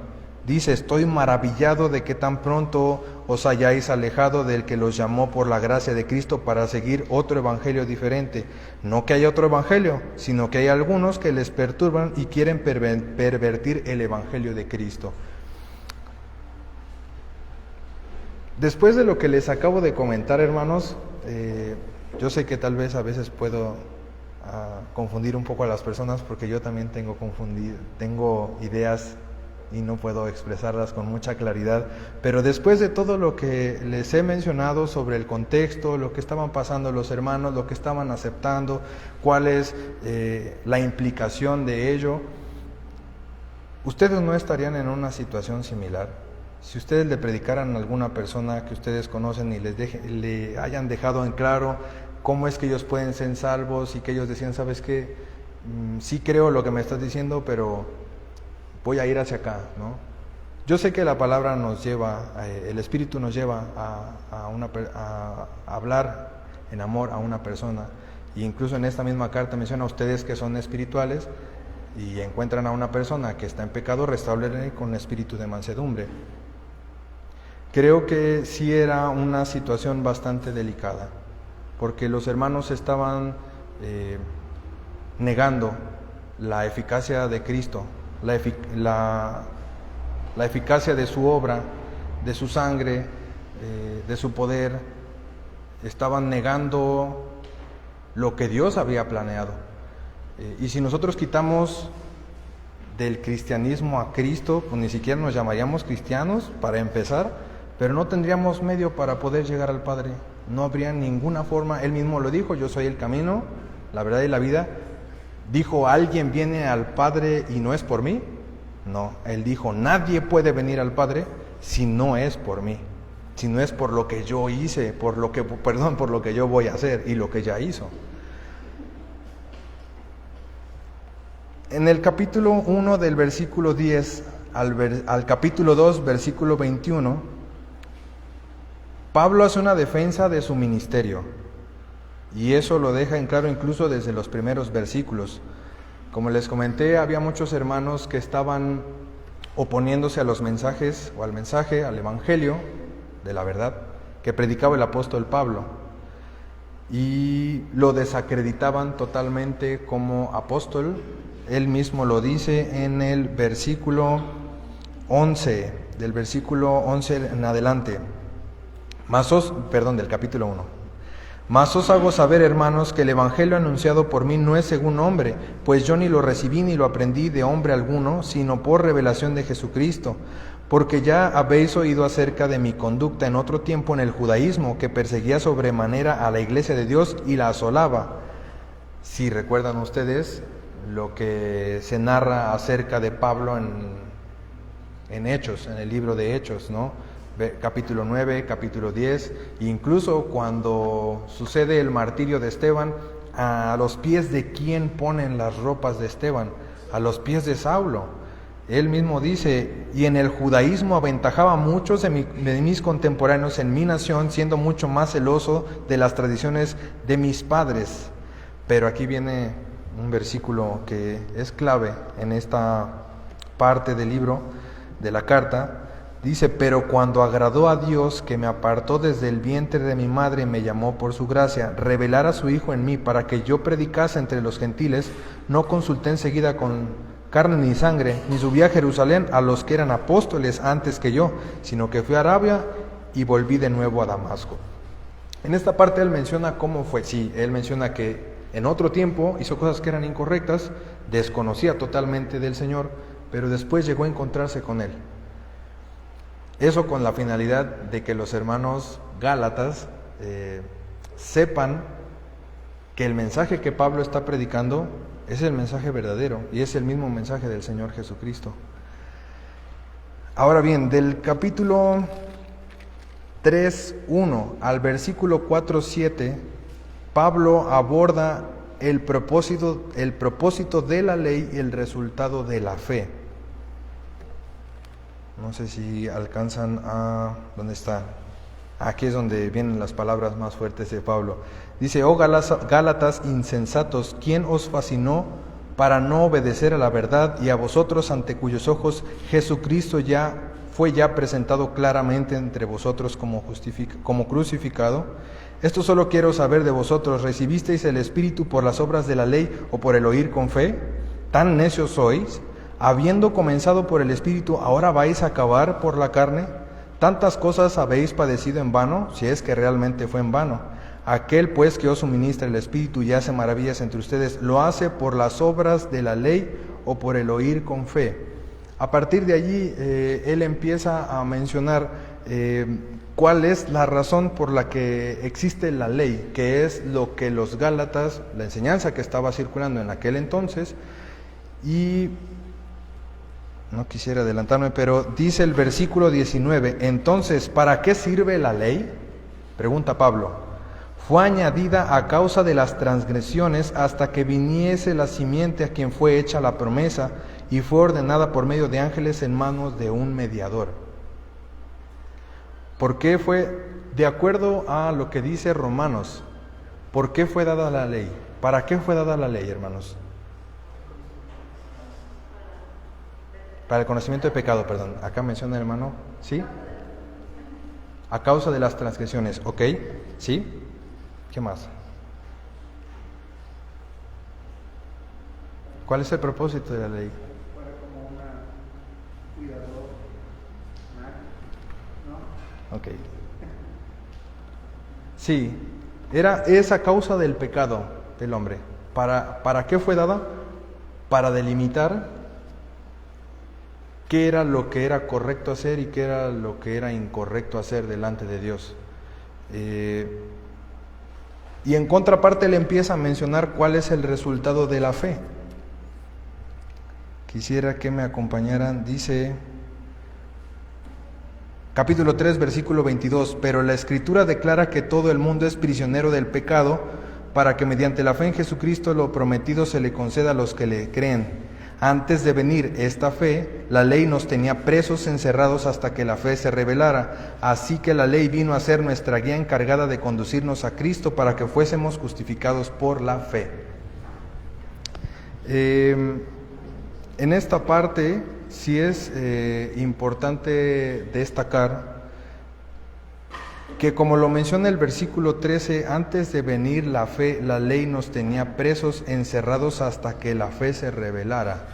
Dice, estoy maravillado de que tan pronto os hayáis alejado del que los llamó por la gracia de Cristo para seguir otro evangelio diferente. No que haya otro evangelio, sino que hay algunos que les perturban y quieren pervertir el evangelio de Cristo. Después de lo que les acabo de comentar, hermanos, yo sé que tal vez a veces puedo confundir un poco a las personas, porque yo también tengo ideas y no puedo expresarlas con mucha claridad, pero después de todo lo que les he mencionado sobre el contexto, lo que estaban pasando los hermanos, lo que estaban aceptando, cuál es la implicación de ello, ustedes no estarían en una situación similar. Si ustedes le predicaran a alguna persona que ustedes conocen y le hayan dejado en claro cómo es que ellos pueden ser salvos, y que ellos decían, ¿sabes qué? Sí creo lo que me estás diciendo, pero voy a ir hacia acá, ¿no? Yo sé que la palabra nos lleva, el Espíritu nos lleva a hablar en amor a una persona, y incluso en esta misma carta menciona a ustedes que son espirituales y encuentran a una persona que está en pecado, restáblenle con espíritu de mansedumbre. Creo que sí era una situación bastante delicada, porque los hermanos estaban negando la eficacia de Cristo, la eficacia de su obra, de su sangre, de su poder. Estaban negando lo que Dios había planeado. Y si nosotros quitamos del cristianismo a Cristo, pues ni siquiera nos llamaríamos cristianos para empezar, pero no tendríamos medio para poder llegar al Padre. No habría ninguna forma. Él mismo lo dijo, yo soy el camino, la verdad y la vida. ¿Dijo ¿alguien viene al Padre y no es por mí? No, él dijo, nadie puede venir al Padre si no es por mí, si no es por lo que yo hice, por lo que yo voy a hacer y lo que ya hizo. En el capítulo 1 del versículo 10 al capítulo 2, versículo 21, Pablo hace una defensa de su ministerio. Y eso lo deja en claro incluso desde los primeros versículos. Como les comenté, había muchos hermanos que estaban oponiéndose a los mensajes o al mensaje, al evangelio de la verdad que predicaba el apóstol Pablo, y lo desacreditaban totalmente como apóstol. Él mismo lo dice en el versículo 11, del versículo 11 en adelante, del capítulo 1. Mas os hago saber, hermanos, que el evangelio anunciado por mí no es según hombre, pues yo ni lo recibí ni lo aprendí de hombre alguno, sino por revelación de Jesucristo. Porque ya habéis oído acerca de mi conducta en otro tiempo en el judaísmo, que perseguía sobremanera a la iglesia de Dios y la asolaba. Si recuerdan ustedes lo que se narra acerca de Pablo en Hechos, en el libro de Hechos, ¿no? Capítulo 9, capítulo 10, incluso cuando sucede el martirio de Esteban, a los pies de quién ponen las ropas de Esteban, a los pies de Saulo. Él mismo dice, y en el judaísmo aventajaba a muchos de mis contemporáneos en mi nación, siendo mucho más celoso de las tradiciones de mis padres. Pero aquí viene un versículo que es clave en esta parte del libro, de la carta. Dice, pero cuando agradó a Dios, que me apartó desde el vientre de mi madre y me llamó por su gracia, revelar a su Hijo en mí para que yo predicase entre los gentiles, no consulté enseguida con carne ni sangre, ni subí a Jerusalén a los que eran apóstoles antes que yo, sino que fui a Arabia y volví de nuevo a Damasco. En esta parte él menciona cómo fue. Sí, él menciona que en otro tiempo hizo cosas que eran incorrectas, desconocía totalmente del Señor, pero después llegó a encontrarse con Él. Eso con la finalidad de que los hermanos gálatas sepan que el mensaje que Pablo está predicando es el mensaje verdadero y es el mismo mensaje del Señor Jesucristo. Ahora bien, del capítulo 3:1 al versículo 4:7, Pablo aborda el propósito de la ley y el resultado de la fe. No sé si alcanzan a... ¿Dónde está? Aquí es donde vienen las palabras más fuertes de Pablo. Dice, oh Gálatas insensatos, ¿quién os fascinó para no obedecer a la verdad, y a vosotros ante cuyos ojos Jesucristo fue presentado claramente entre vosotros como crucificado? Esto solo quiero saber de vosotros, ¿recibisteis el Espíritu por las obras de la ley o por el oír con fe? ¿Tan necios sois? Habiendo comenzado por el Espíritu, ¿ahora vais a acabar por la carne? ¿Tantas cosas habéis padecido en vano, si es que realmente fue en vano? Aquel pues que os suministra el Espíritu y hace maravillas entre ustedes, ¿lo hace por las obras de la ley o por el oír con fe? A partir de allí, él empieza a mencionar cuál es la razón por la que existe la ley, que es lo que los Gálatas, la enseñanza que estaba circulando en aquel entonces, y no quisiera adelantarme, pero dice el versículo 19, entonces, ¿para qué sirve la ley? Pregunta Pablo. Fue añadida a causa de las transgresiones hasta que viniese la simiente a quien fue hecha la promesa y fue ordenada por medio de ángeles en manos de un mediador. ¿Por qué fue, de acuerdo a lo que dice Romanos, por qué fue dada la ley? ¿Para qué fue dada la ley, hermanos? Para el conocimiento de pecado, perdón. Acá menciona el hermano, ¿sí? A causa de las transgresiones, ¿ok? ¿Sí? ¿Qué más? ¿Cuál es el propósito de la ley? Fuera como una cuidador, ¿no? Ok. Sí, era esa causa del pecado del hombre. ¿Para qué fue dada? Para delimitar qué era lo que era correcto hacer y qué era lo que era incorrecto hacer delante de Dios. Y en contraparte le empieza a mencionar cuál es el resultado de la fe. Quisiera que me acompañaran, dice capítulo 3, versículo 22, pero la Escritura declara que todo el mundo es prisionero del pecado, para que mediante la fe en Jesucristo lo prometido se le conceda a los que le creen. Antes de venir esta fe, la ley nos tenía presos, encerrados hasta que la fe se revelara. Así que la ley vino a ser nuestra guía encargada de conducirnos a Cristo para que fuésemos justificados por la fe. En esta parte sí es importante destacar que, como lo menciona el versículo 13, antes de venir la fe, la ley nos tenía presos, encerrados hasta que la fe se revelara.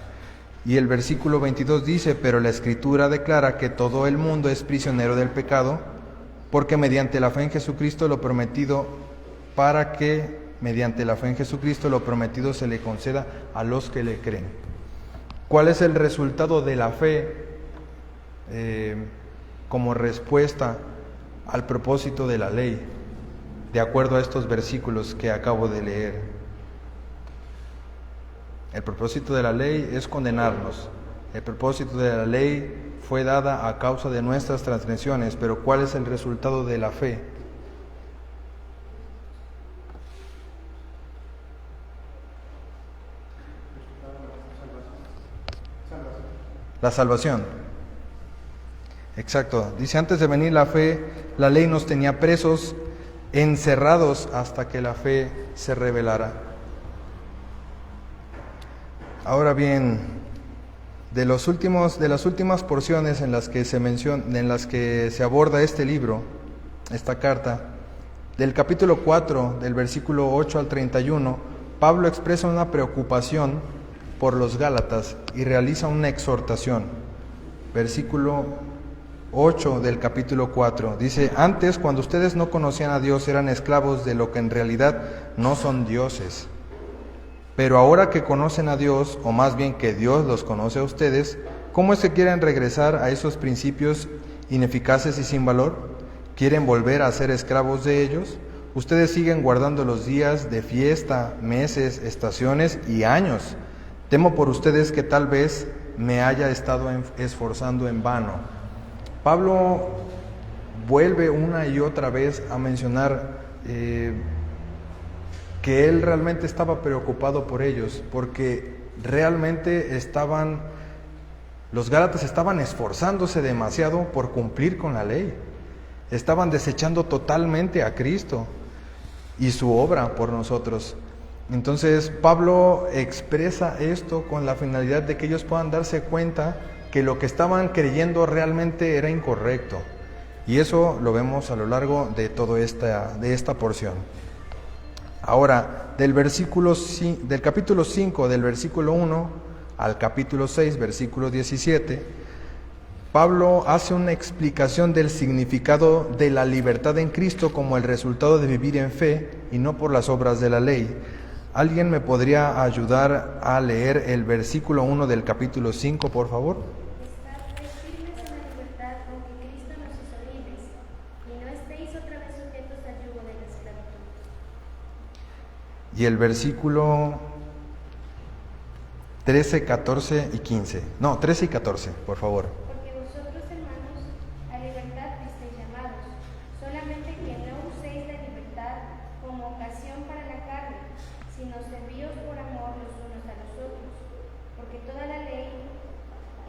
Y el versículo 22 dice: pero la Escritura declara que todo el mundo es prisionero del pecado, porque mediante la fe en Jesucristo lo prometido, para que mediante la fe en Jesucristo lo prometido se le conceda a los que le creen. ¿Cuál es el resultado de la fe como respuesta al propósito de la ley, de acuerdo a estos versículos que acabo de leer? El propósito de la ley es condenarnos. El propósito de la ley fue dada a causa de nuestras transgresiones, pero ¿cuál es el resultado de la fe? La salvación. Exacto. Dice: antes de venir la fe, la ley nos tenía presos, encerrados hasta que la fe se revelara. Ahora bien, de las últimas porciones en las que se aborda este libro, esta carta, del capítulo 4, del versículo 8 al 31, Pablo expresa una preocupación por los Gálatas y realiza una exhortación. Versículo 8 del capítulo 4 dice: antes, cuando ustedes no conocían a Dios, eran esclavos de lo que en realidad no son dioses. Pero ahora que conocen a Dios, o más bien que Dios los conoce a ustedes, ¿cómo es que quieren regresar a esos principios ineficaces y sin valor? ¿Quieren volver a ser esclavos de ellos? Ustedes siguen guardando los días de fiesta, meses, estaciones y años. Temo por ustedes que tal vez me haya estado esforzando en vano. Pablo vuelve una y otra vez a mencionar que él realmente estaba preocupado por ellos, porque realmente los Gálatas estaban esforzándose demasiado por cumplir con la ley. Estaban desechando totalmente a Cristo y su obra por nosotros. Entonces Pablo expresa esto con la finalidad de que ellos puedan darse cuenta que lo que estaban creyendo realmente era incorrecto. Y eso lo vemos a lo largo de toda esta porción. Ahora, del capítulo 5, del versículo 1 al capítulo 6, versículo 17, Pablo hace una explicación del significado de la libertad en Cristo como el resultado de vivir en fe y no por las obras de la ley. ¿Alguien me podría ayudar a leer el versículo 1 del capítulo 5, por favor? Estad pues firmes en la libertad con que Cristo nos hizo libres, y no estéis otra vez sujetos al yugo de la esclavitud. Y el versículo 13, 14 y 15. No, 13 y 14, por favor. Porque vosotros, hermanos, a libertad fuisteis llamados, solamente que no uséis la libertad como ocasión para la carne, sino servíos por amor los unos a los otros. Porque toda la ley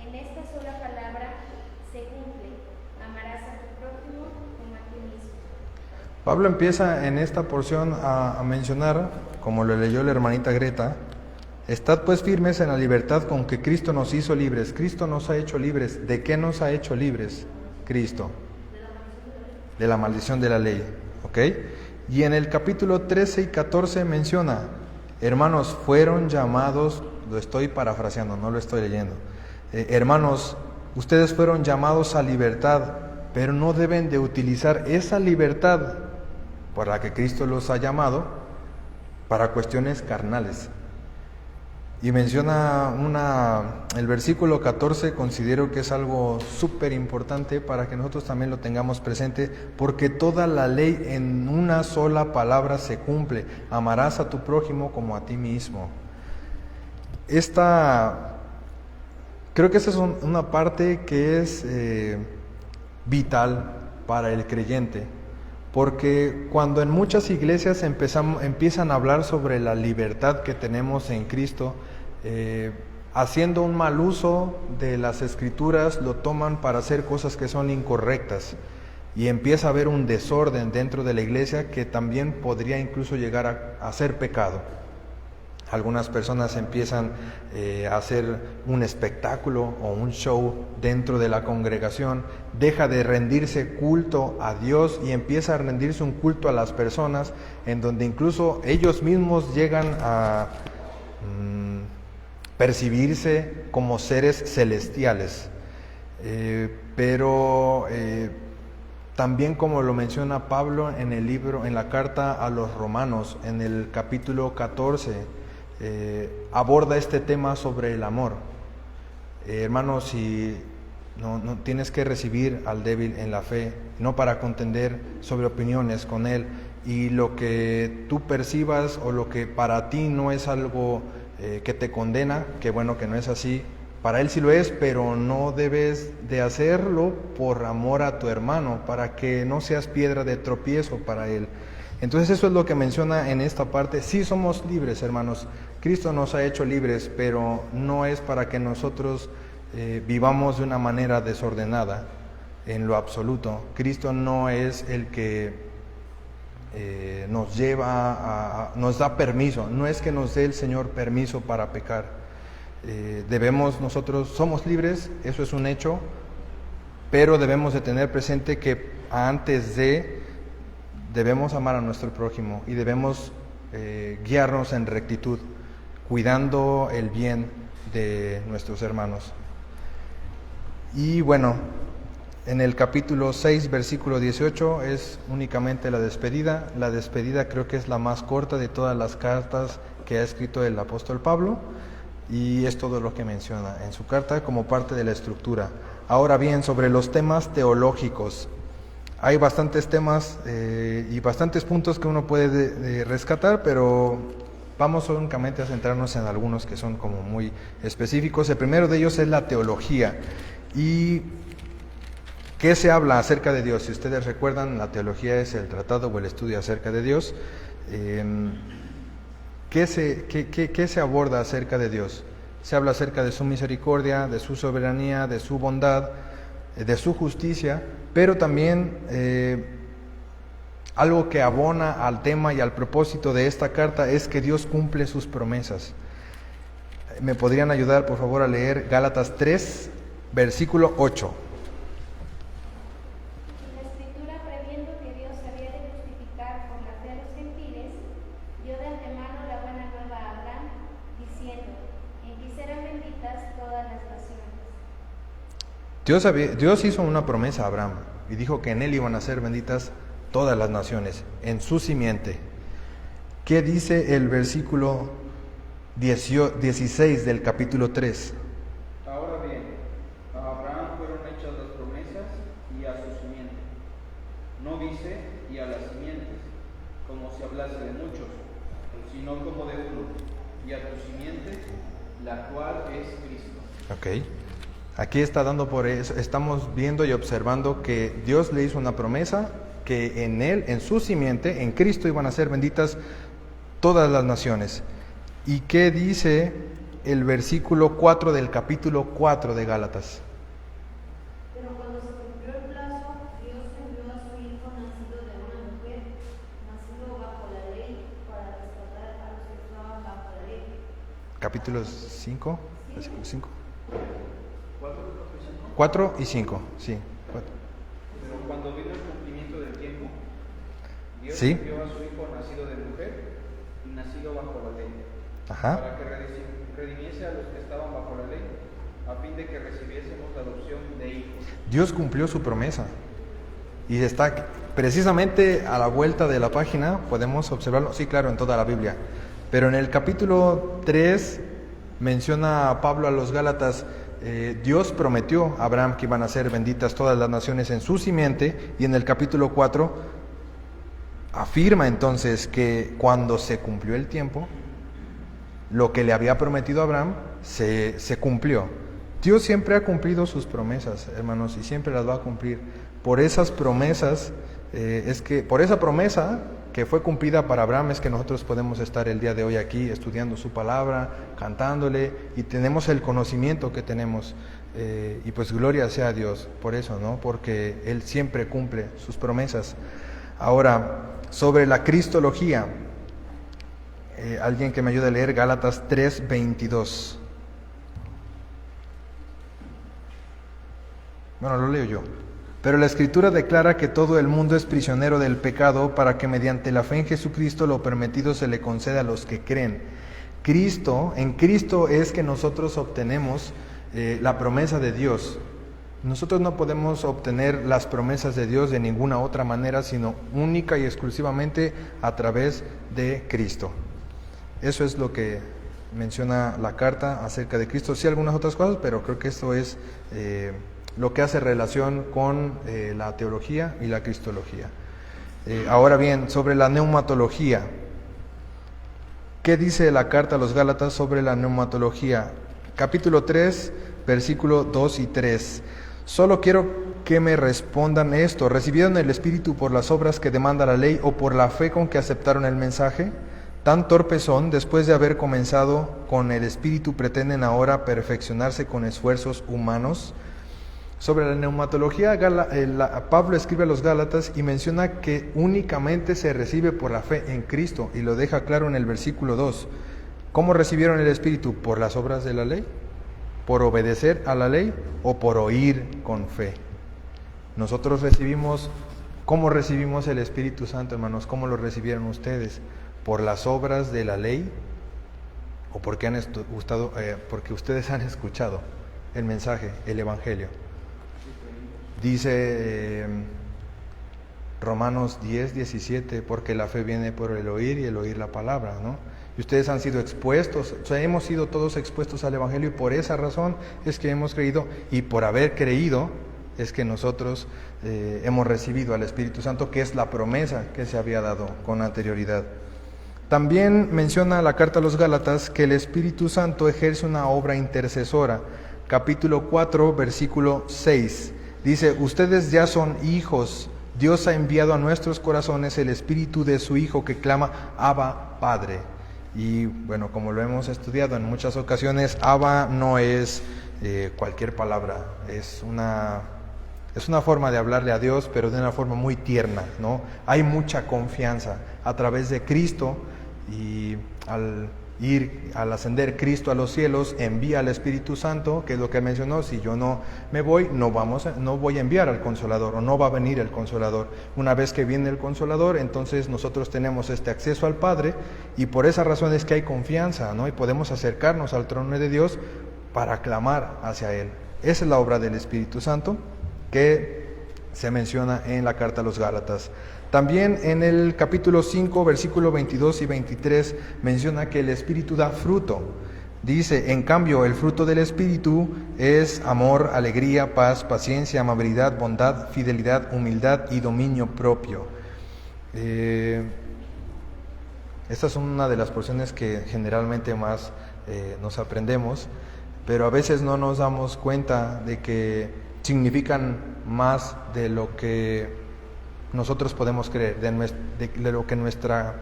en esta sola palabra se cumple: amarás a tu prójimo como a ti mismo. Pablo empieza en esta porción a mencionar, como lo leyó la hermanita Greta: estad pues firmes en la libertad con que Cristo nos hizo libres. Cristo nos ha hecho libres. ¿De qué nos ha hecho libres Cristo? De la maldición de la ley. ¿Ok? Y en el capítulo 13 y 14 menciona: hermanos, fueron llamados, lo estoy parafraseando, no lo estoy leyendo. Hermanos, ustedes fueron llamados a libertad, pero no deben de utilizar esa libertad por la que Cristo los ha llamado para cuestiones carnales. Y menciona el versículo 14, considero que es algo súper importante para que nosotros también lo tengamos presente, porque toda la ley en una sola palabra se cumple: amarás a tu prójimo como a ti mismo. Creo que esa es una parte que es vital para el creyente, porque cuando en muchas iglesias empiezan a hablar sobre la libertad que tenemos en Cristo, haciendo un mal uso de las Escrituras, lo toman para hacer cosas que son incorrectas, y empieza a haber un desorden dentro de la iglesia que también podría incluso llegar a ser pecado. Algunas personas empiezan a hacer un espectáculo o un show dentro de la congregación, deja de rendirse culto a Dios y empieza a rendirse un culto a las personas, en donde incluso ellos mismos llegan a percibirse como seres celestiales. Pero también, como lo menciona Pablo en el libro, en la carta a los Romanos, en el capítulo 14, aborda este tema sobre el amor. Hermanos, si no tienes que recibir al débil en la fe, no para contender sobre opiniones con él, y lo que tú percibas o lo que para ti no es algo que te condena, que bueno, que no es así, para él sí lo es, pero no debes de hacerlo por amor a tu hermano, para que no seas piedra de tropiezo para él. Entonces eso es lo que menciona en esta parte. Sí somos libres, hermanos. Cristo nos ha hecho libres, pero no es para que nosotros vivamos de una manera desordenada en lo absoluto. Cristo no es el que nos lleva nos da permiso. No es que nos dé el Señor permiso para pecar. Nosotros somos libres, eso es un hecho, pero debemos de tener presente que antes debemos amar a nuestro prójimo y debemos guiarnos en rectitud, cuidando el bien de nuestros hermanos. Y bueno, en el capítulo 6, versículo 18, es únicamente la despedida. La despedida creo que es la más corta de todas las cartas que ha escrito el apóstol Pablo, y es todo lo que menciona en su carta como parte de la estructura. Ahora bien, sobre los temas teológicos, hay bastantes temas y bastantes puntos que uno puede rescatar, pero vamos únicamente a centrarnos en algunos que son como muy específicos. El primero de ellos es la teología. ¿Y qué se habla acerca de Dios? Si ustedes recuerdan, la teología es el tratado o el estudio acerca de Dios. ¿Qué se aborda acerca de Dios? Se habla acerca de su misericordia, de su soberanía, de su bondad, de su justicia, pero también algo que abona al tema y al propósito de esta carta es que Dios cumple sus promesas. ¿Me podrían ayudar, por favor, a leer Gálatas 3, versículo 8? Dios hizo una promesa a Abraham y dijo que en él iban a ser benditas todas las naciones, en su simiente. ¿Qué dice el versículo 16 del capítulo 3? Ahora bien, a Abraham fueron hechas las promesas y a su simiente. No dice y a las simientes, como si hablase de muchos, sino como de uno, y a tu simiente, la cual es Cristo. Ok. Aquí está dando por eso, estamos viendo y observando que Dios le hizo una promesa, que en él, en su simiente, en Cristo iban a ser benditas todas las naciones. ¿Y qué dice el versículo 4 del capítulo 4 de Gálatas? Pero cuando se cumplió el plazo, Dios envió a su Hijo nacido de una mujer, nacido bajo la ley, para rescatar a los que estaban bajo la ley. Capítulo 5, versículo 5. 4 y 5. 4 y 5, sí. 4. Pero cuando vino el cumplimiento del tiempo, Dios ¿Sí? envió a su Hijo nacido de mujer y nacido bajo la ley, Ajá. para que redimiese a los que estaban bajo la ley, a fin de que recibiésemos la adopción de hijos. Dios cumplió su promesa y está precisamente a la vuelta de la página, podemos observarlo, sí, claro, en toda la Biblia, pero en el capítulo 3 menciona a Pablo a los Gálatas, Dios prometió a Abraham que iban a ser benditas todas las naciones en su simiente, y en el capítulo 4 afirma entonces que cuando se cumplió el tiempo, lo que le había prometido a Abraham se cumplió. Dios siempre ha cumplido sus promesas, hermanos, y siempre las va a cumplir. Por esas promesas, por esa promesa que fue cumplida para Abraham, es que nosotros podemos estar el día de hoy aquí estudiando su palabra, cantándole, y tenemos el conocimiento que tenemos. Y pues gloria sea a Dios por eso, ¿no? Porque Él siempre cumple sus promesas. Ahora, sobre la cristología, Alguien que me ayude a leer Gálatas 3:22. Bueno, lo leo yo. Pero la Escritura declara que todo el mundo es prisionero del pecado para que mediante la fe en Jesucristo lo permitido se le conceda a los que creen. En Cristo es que nosotros obtenemos la promesa de Dios. Nosotros no podemos obtener las promesas de Dios de ninguna otra manera, sino única y exclusivamente a través de Cristo. Eso es lo que menciona la carta acerca de Cristo. Sí, algunas otras cosas, pero creo que esto es lo que hace relación con la teología y la cristología. Ahora bien, sobre la neumatología. ¿Qué dice la carta a los Gálatas sobre la neumatología? Capítulo 3, versículo 2 y 3. Solo quiero que me respondan esto. ¿Recibieron el Espíritu por las obras que demanda la ley o por la fe con que aceptaron el mensaje? Tan torpes son, después de haber comenzado con el Espíritu, pretenden ahora perfeccionarse con esfuerzos humanos. Sobre la neumatología, Pablo escribe a los Gálatas y menciona que únicamente se recibe por la fe en Cristo, y lo deja claro en el versículo 2. ¿Cómo recibieron el Espíritu? ¿Por las obras de la ley? ¿Por obedecer a la ley? ¿O por oír con fe? Nosotros recibimos, ¿cómo recibimos el Espíritu Santo, hermanos? ¿Cómo lo recibieron ustedes? ¿Por las obras de la ley? ¿O porque porque ustedes han escuchado el mensaje, el Evangelio? Dice Romanos 10:17, porque la fe viene por el oír y el oír la palabra, ¿no? Y ustedes han sido expuestos, o sea, hemos sido todos expuestos al Evangelio, y por esa razón es que hemos creído, y por haber creído es que nosotros hemos recibido al Espíritu Santo, que es la promesa que se había dado con anterioridad. También menciona la carta a los Gálatas que el Espíritu Santo ejerce una obra intercesora. Capítulo 4, versículo 6. Dice, ustedes ya son hijos, Dios ha enviado a nuestros corazones el Espíritu de su Hijo que clama, Abba, Padre. Y bueno, como lo hemos estudiado en muchas ocasiones, Abba no es cualquier palabra, es una forma de hablarle a Dios, pero de una forma muy tierna, ¿no? Hay mucha confianza a través de Cristo, y al ascender Cristo a los cielos, envía al Espíritu Santo, que es lo que mencionó. Si yo no me voy, no voy a enviar al Consolador, o no va a venir el Consolador. Una vez que viene el Consolador, entonces nosotros tenemos este acceso al Padre, y por esa razón es que hay confianza, ¿no? Y podemos acercarnos al trono de Dios para clamar hacia Él. Esa es la obra del Espíritu Santo que se menciona en la carta a los Gálatas. También en el capítulo 5, versículo 22 y 23, menciona que el Espíritu da fruto. Dice, en cambio, el fruto del Espíritu es amor, alegría, paz, paciencia, amabilidad, bondad, fidelidad, humildad y dominio propio. Esta es una de las porciones que generalmente más nos aprendemos, pero a veces no nos damos cuenta de que significan más de lo que nosotros podemos creer, de lo que nuestra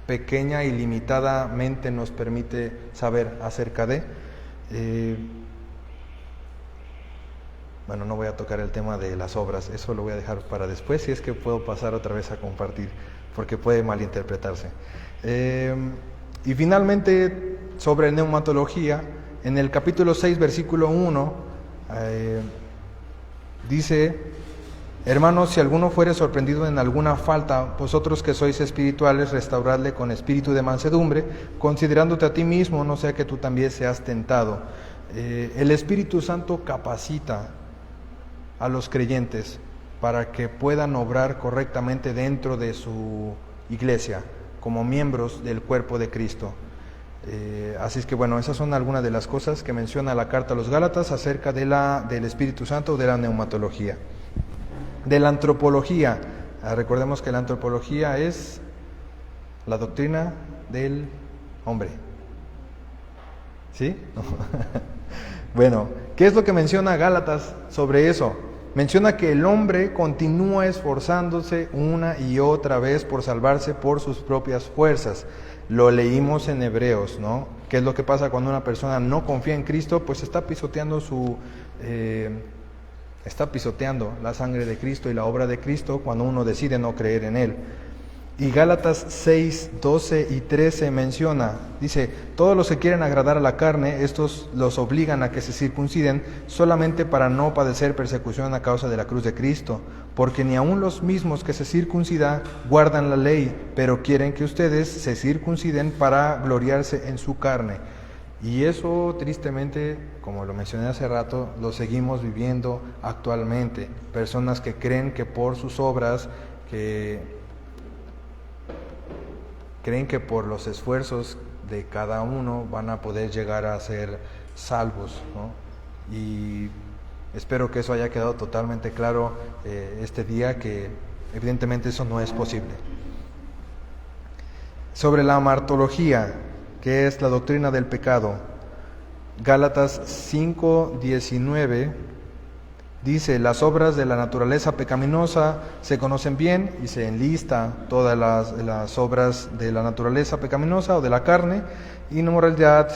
pequeña y limitada mente nos permite saber acerca de. Bueno, no voy a tocar el tema de las obras, eso lo voy a dejar para después, si es que puedo pasar otra vez a compartir, porque puede malinterpretarse. Y finalmente, sobre neumatología, en el capítulo 6, versículo 1, dice: hermanos, si alguno fuere sorprendido en alguna falta, vosotros que sois espirituales, restauradle con espíritu de mansedumbre, considerándote a ti mismo, no sea que tú también seas tentado. El Espíritu Santo capacita a los creyentes para que puedan obrar correctamente dentro de su iglesia, como miembros del cuerpo de Cristo. Así es que bueno, esas son algunas de las cosas que menciona la carta a los Gálatas acerca del Espíritu Santo, de la neumatología. De la antropología, recordemos que la antropología es la doctrina del hombre. ¿Sí? No. Bueno, ¿qué es lo que menciona Gálatas sobre eso? Menciona que el hombre continúa esforzándose una y otra vez por salvarse por sus propias fuerzas. Lo leímos en Hebreos, ¿no? ¿Qué es lo que pasa cuando una persona no confía en Cristo? Pues está pisoteando la sangre de Cristo y la obra de Cristo cuando uno decide no creer en Él. Y Gálatas 6, 12 y 13 menciona, dice, todos los que quieren agradar a la carne, estos los obligan a que se circunciden solamente para no padecer persecución a causa de la cruz de Cristo, porque ni aun los mismos que se circuncidan guardan la ley, pero quieren que ustedes se circunciden para gloriarse en su carne. Y eso tristemente, como lo mencioné hace rato, lo seguimos viviendo actualmente. Personas que creen que por sus obras, creen que por los esfuerzos de cada uno van a poder llegar a ser salvos, ¿no? Y espero que eso haya quedado totalmente claro este día, que evidentemente eso no es posible. Sobre la amartología, que es la doctrina del pecado, Gálatas 5:19 dice, las obras de la naturaleza pecaminosa se conocen bien, y se enlista todas las obras de la naturaleza pecaminosa o de la carne: inmoralidad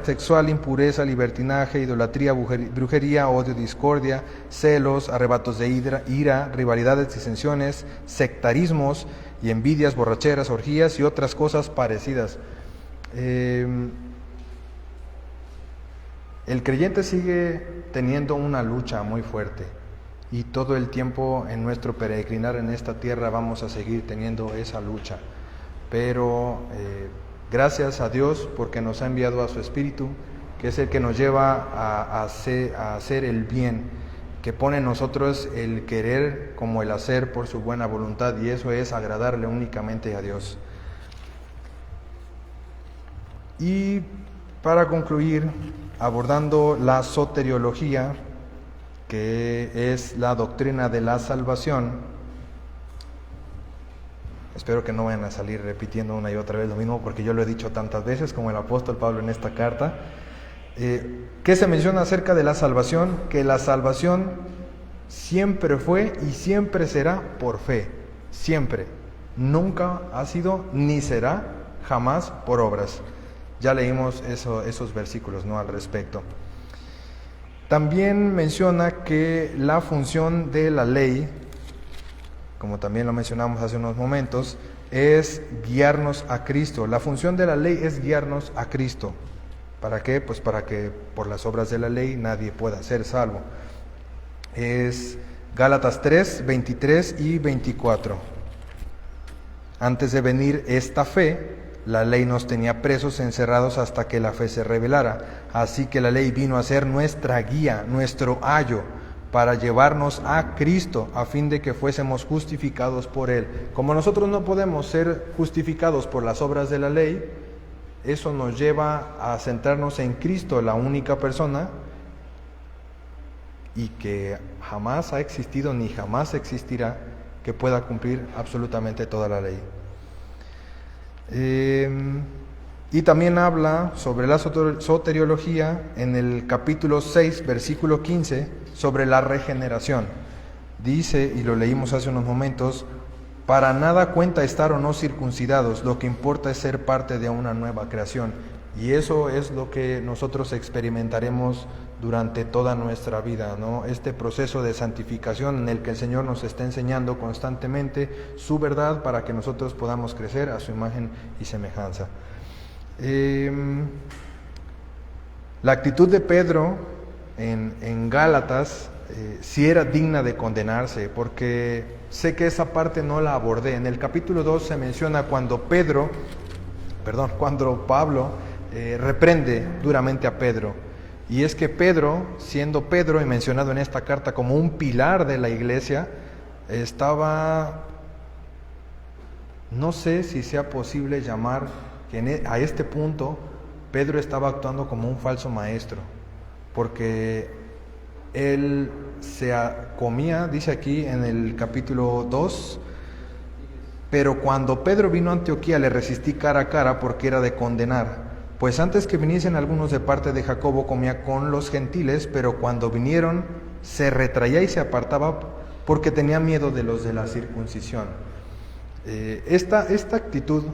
sexual, impureza, libertinaje, idolatría, brujería, odio, discordia, celos, arrebatos de ira, rivalidades, disensiones, sectarismos y envidias, borracheras, orgías y otras cosas parecidas. El creyente sigue teniendo una lucha muy fuerte, y todo el tiempo en nuestro peregrinar en esta tierra vamos a seguir teniendo esa lucha, pero gracias a Dios porque nos ha enviado a su Espíritu, que es el que nos lleva a hacer el bien, que pone en nosotros el querer como el hacer por su buena voluntad, y eso es agradarle únicamente a Dios. Y para concluir, abordando la soteriología, que es la doctrina de la salvación. Espero que no vayan a salir repitiendo una y otra vez lo mismo, porque yo lo he dicho tantas veces como el apóstol Pablo en esta carta. ¿Qué se menciona acerca de la salvación? Que la salvación siempre fue y siempre será por fe, siempre. Nunca ha sido ni será jamás por obras. Ya leímos esos versículos, ¿no?, al respecto. También menciona que la función de la ley, como también lo mencionamos hace unos momentos, es guiarnos a Cristo. La función de la ley es guiarnos a Cristo. ¿Para qué? Pues para que por las obras de la ley nadie pueda ser salvo. Es Gálatas 3, 23 y 24. Antes de venir esta fe, la ley nos tenía presos, encerrados hasta que la fe se revelara. Así que la ley vino a ser nuestra guía, nuestro ayo, para llevarnos a Cristo, a fin de que fuésemos justificados por Él. Como nosotros no podemos ser justificados por las obras de la ley, eso nos lleva a centrarnos en Cristo, la única persona, y que jamás ha existido ni jamás existirá, que pueda cumplir absolutamente toda la ley. Y también habla sobre la soteriología en el capítulo 6, versículo 15, sobre la regeneración. Dice, y lo leímos hace unos momentos, para nada cuenta estar o no circuncidados, lo que importa es ser parte de una nueva creación. Y eso es lo que nosotros experimentaremos durante toda nuestra vida, ¿no? Este proceso de santificación en el que el Señor nos está enseñando constantemente su verdad para que nosotros podamos crecer a su imagen y semejanza. La actitud de Pedro en Gálatas sí era digna de condenarse, porque sé que esa parte no la abordé. En el capítulo 2 se menciona cuando Pablo reprende duramente a Pedro. Y es que Pedro, siendo Pedro y mencionado en esta carta como un pilar de la iglesia, estaba, no sé si sea posible llamar que a este punto Pedro estaba actuando como un falso maestro, porque él se comía, dice aquí en el capítulo 2, pero cuando Pedro vino a Antioquía le resistí cara a cara porque era de condenar. Pues antes que viniesen algunos de parte de Jacobo comía con los gentiles, pero cuando vinieron se retraía y se apartaba porque tenía miedo de los de la circuncisión. Esta actitud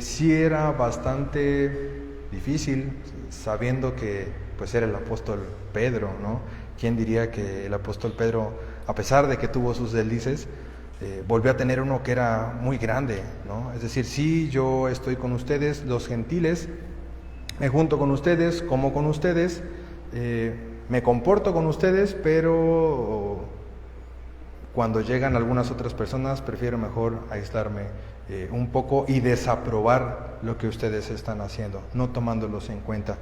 sí era bastante difícil, sabiendo que pues era el apóstol Pedro, ¿no? ¿Quién diría que el apóstol Pedro a pesar de que tuvo sus deslices, volvió a tener uno que era muy grande, ¿no? Es decir, sí, yo estoy con ustedes, los gentiles, me junto con ustedes, como con ustedes, me comporto con ustedes, pero cuando llegan algunas otras personas prefiero mejor aislarme un poco y desaprobar lo que ustedes están haciendo, no tomándolos en cuenta.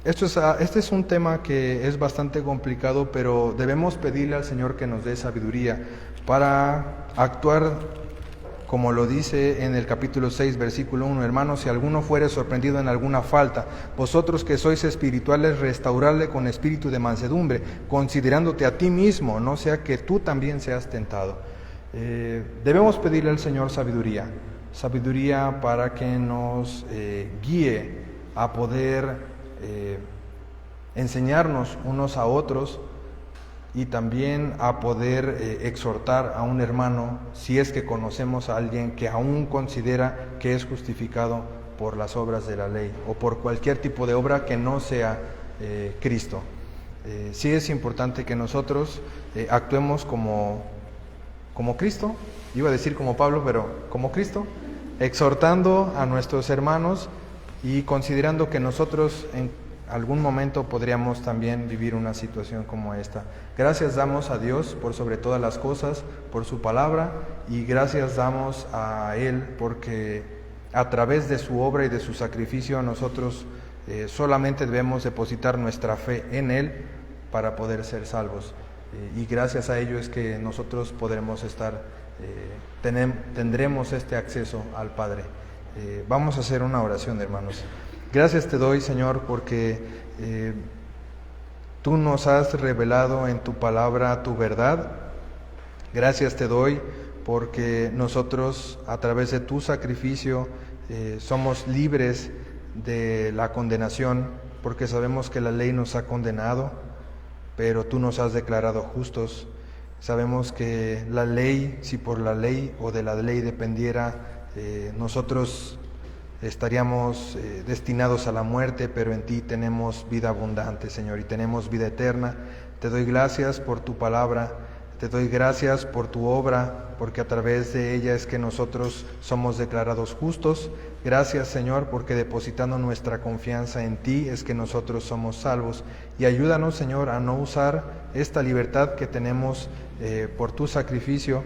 Este es un tema que es bastante complicado, pero debemos pedirle al Señor que nos dé sabiduría para actuar como lo dice en el capítulo 6, versículo 1, hermanos, si alguno fuere sorprendido en alguna falta, vosotros que sois espirituales, restaurarle con espíritu de mansedumbre, considerándote a ti mismo, no sea que tú también seas tentado. Debemos pedirle al Señor sabiduría para que nos guíe a poder enseñarnos unos a otros, y también a poder exhortar a un hermano si es que conocemos a alguien que aún considera que es justificado por las obras de la ley o por cualquier tipo de obra que no sea Cristo. Sí es importante que nosotros actuemos como Cristo, iba a decir como Pablo, pero como Cristo, exhortando a nuestros hermanos y considerando que nosotros en algún momento podríamos también vivir una situación como esta. Gracias damos a Dios por sobre todas las cosas, por su palabra, y gracias damos a Él porque a través de su obra y de su sacrificio nosotros solamente debemos depositar nuestra fe en Él para poder ser salvos. Y gracias a ello es que nosotros podremos tendremos este acceso al Padre. Vamos a hacer una oración, hermanos. Gracias te doy, Señor, porque tú nos has revelado en tu palabra tu verdad. Gracias te doy porque nosotros, a través de tu sacrificio, somos libres de la condenación, porque sabemos que la ley nos ha condenado, pero tú nos has declarado justos. Sabemos que la ley, si por la ley o de la ley dependiera, nosotros estaríamos destinados a la muerte, pero en ti tenemos vida abundante, Señor, y tenemos vida eterna. Te doy gracias por tu palabra, te doy gracias por tu obra, porque a través de ella es que nosotros somos declarados justos. Gracias, Señor, porque depositando nuestra confianza en ti es que nosotros somos salvos. Y ayúdanos, Señor, a no usar esta libertad que tenemos por tu sacrificio,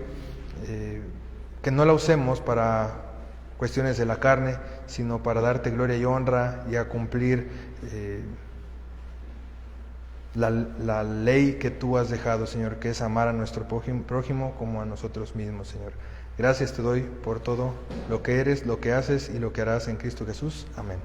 que no la usemos para cuestiones de la carne, sino para darte gloria y honra y a cumplir la ley que tú has dejado, Señor, que es amar a nuestro prójimo como a nosotros mismos, Señor. Gracias te doy por todo lo que eres, lo que haces y lo que harás en Cristo Jesús. Amén.